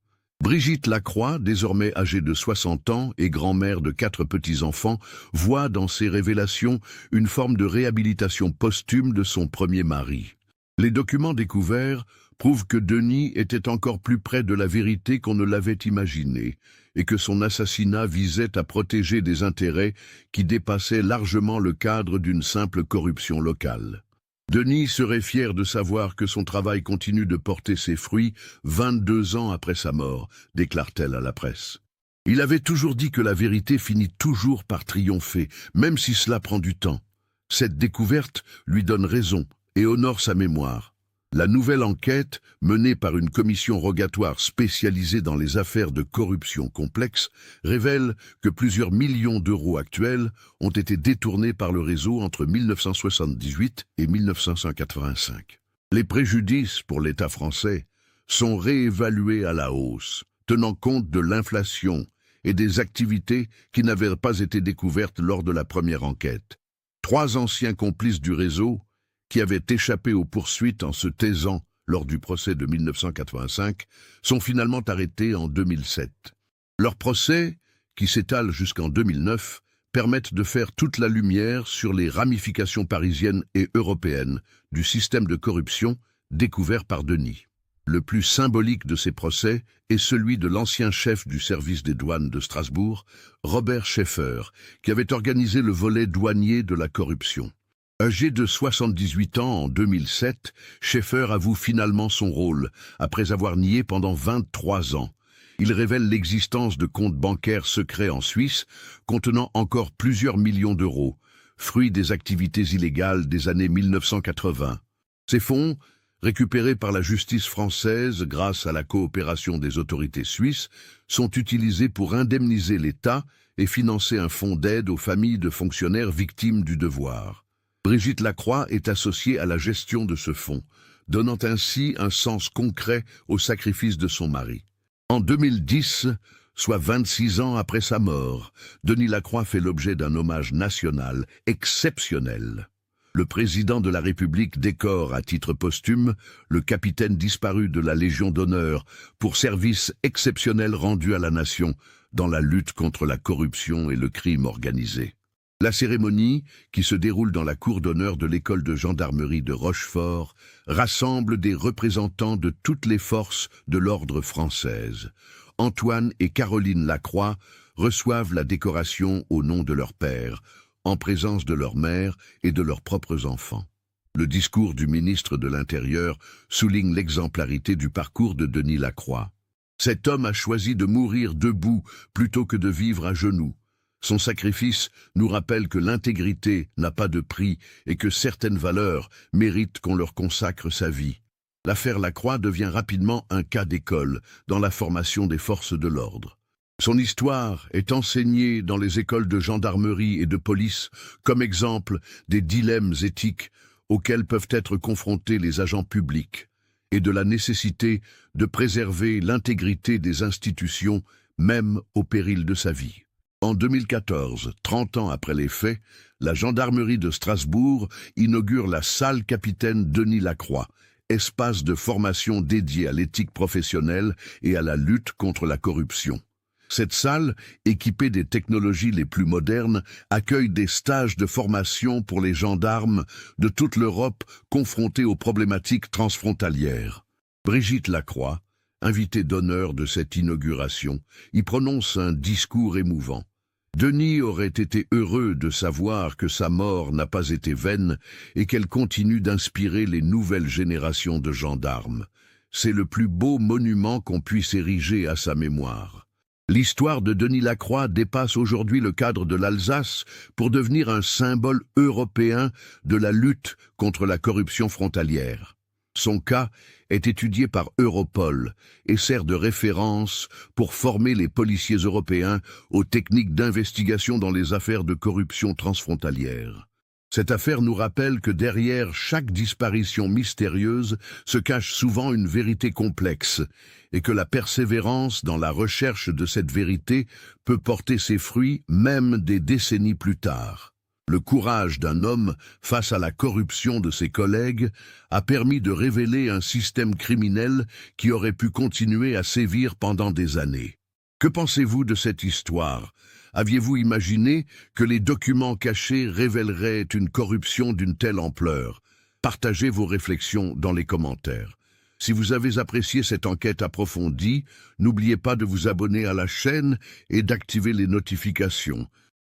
Brigitte Lacroix, désormais âgée de 60 ans et grand-mère de 4 petits-enfants, voit dans ces révélations une forme de réhabilitation posthume de son premier mari. Les documents découverts prouvent que Denis était encore plus près de la vérité qu'on ne l'avait imaginé, et que son assassinat visait à protéger des intérêts qui dépassaient largement le cadre d'une simple corruption locale. Denis serait fier de savoir que son travail continue de porter ses fruits 22 ans après sa mort, déclare-t-elle à la presse. Il avait toujours dit que la vérité finit toujours par triompher, même si cela prend du temps. Cette découverte lui donne raison et honore sa mémoire. La nouvelle enquête, menée par une commission rogatoire spécialisée dans les affaires de corruption complexes, révèle que plusieurs millions d'euros actuels ont été détournés par le réseau entre 1978 et 1985. Les préjudices pour l'État français sont réévalués à la hausse, tenant compte de l'inflation et des activités qui n'avaient pas été découvertes lors de la première enquête. 3 anciens complices du réseau, qui avaient échappé aux poursuites en se taisant lors du procès de 1985, sont finalement arrêtés en 2007. Leurs procès, qui s'étalent jusqu'en 2009, permettent de faire toute la lumière sur les ramifications parisiennes et européennes du système de corruption découvert par Denis. Le plus symbolique de ces procès est celui de l'ancien chef du service des douanes de Strasbourg, Robert Schaeffer, qui avait organisé le volet douanier de la corruption. Âgé de 78 ans en 2007, Schaeffer avoue finalement son rôle, après avoir nié pendant 23 ans. Il révèle l'existence de comptes bancaires secrets en Suisse, contenant encore plusieurs millions d'euros, fruit des activités illégales des années 1980. Ces fonds, récupérés par la justice française grâce à la coopération des autorités suisses, sont utilisés pour indemniser l'État et financer un fonds d'aide aux familles de fonctionnaires victimes du devoir. Brigitte Lacroix est associée à la gestion de ce fonds, donnant ainsi un sens concret au sacrifice de son mari. En 2010, soit 26 ans après sa mort, Denis Lacroix fait l'objet d'un hommage national exceptionnel. Le président de la République décore à titre posthume le capitaine disparu de la Légion d'honneur pour services exceptionnels rendus à la nation dans la lutte contre la corruption et le crime organisé. La cérémonie, qui se déroule dans la cour d'honneur de l'école de gendarmerie de Rochefort, rassemble des représentants de toutes les forces de l'ordre française. Antoine et Caroline Lacroix reçoivent la décoration au nom de leur père, en présence de leur mère et de leurs propres enfants. Le discours du ministre de l'Intérieur souligne l'exemplarité du parcours de Denis Lacroix. Cet homme a choisi de mourir debout plutôt que de vivre à genoux. Son sacrifice nous rappelle que l'intégrité n'a pas de prix et que certaines valeurs méritent qu'on leur consacre sa vie. L'affaire Lacroix devient rapidement un cas d'école dans la formation des forces de l'ordre. Son histoire est enseignée dans les écoles de gendarmerie et de police comme exemple des dilemmes éthiques auxquels peuvent être confrontés les agents publics et de la nécessité de préserver l'intégrité des institutions, même au péril de sa vie. En 2014, 30 ans après les faits, la gendarmerie de Strasbourg inaugure la salle Capitaine Denis Lacroix, espace de formation dédié à l'éthique professionnelle et à la lutte contre la corruption. Cette salle, équipée des technologies les plus modernes, accueille des stages de formation pour les gendarmes de toute l'Europe confrontés aux problématiques transfrontalières. Brigitte Lacroix, invitée d'honneur de cette inauguration, y prononce un discours émouvant. Denis aurait été heureux de savoir que sa mort n'a pas été vaine et qu'elle continue d'inspirer les nouvelles générations de gendarmes. C'est le plus beau monument qu'on puisse ériger à sa mémoire. L'histoire de Denis Lacroix dépasse aujourd'hui le cadre de l'Alsace pour devenir un symbole européen de la lutte contre la corruption frontalière. Son cas est étudié par Europol et sert de référence pour former les policiers européens aux techniques d'investigation dans les affaires de corruption transfrontalière. Cette affaire nous rappelle que derrière chaque disparition mystérieuse se cache souvent une vérité complexe et que la persévérance dans la recherche de cette vérité peut porter ses fruits même des décennies plus tard. Le courage d'un homme face à la corruption de ses collègues a permis de révéler un système criminel qui aurait pu continuer à sévir pendant des années. Que pensez-vous de cette histoire ? Aviez-vous imaginé que les documents cachés révéleraient une corruption d'une telle ampleur? Partagez vos réflexions dans les commentaires. Si vous avez apprécié cette enquête approfondie, n'oubliez pas de vous abonner à la chaîne et d'activer les notifications.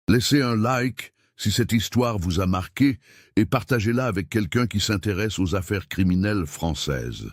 Laissez un like si cette histoire vous a marqué et partagez-la avec quelqu'un qui s'intéresse aux affaires criminelles françaises.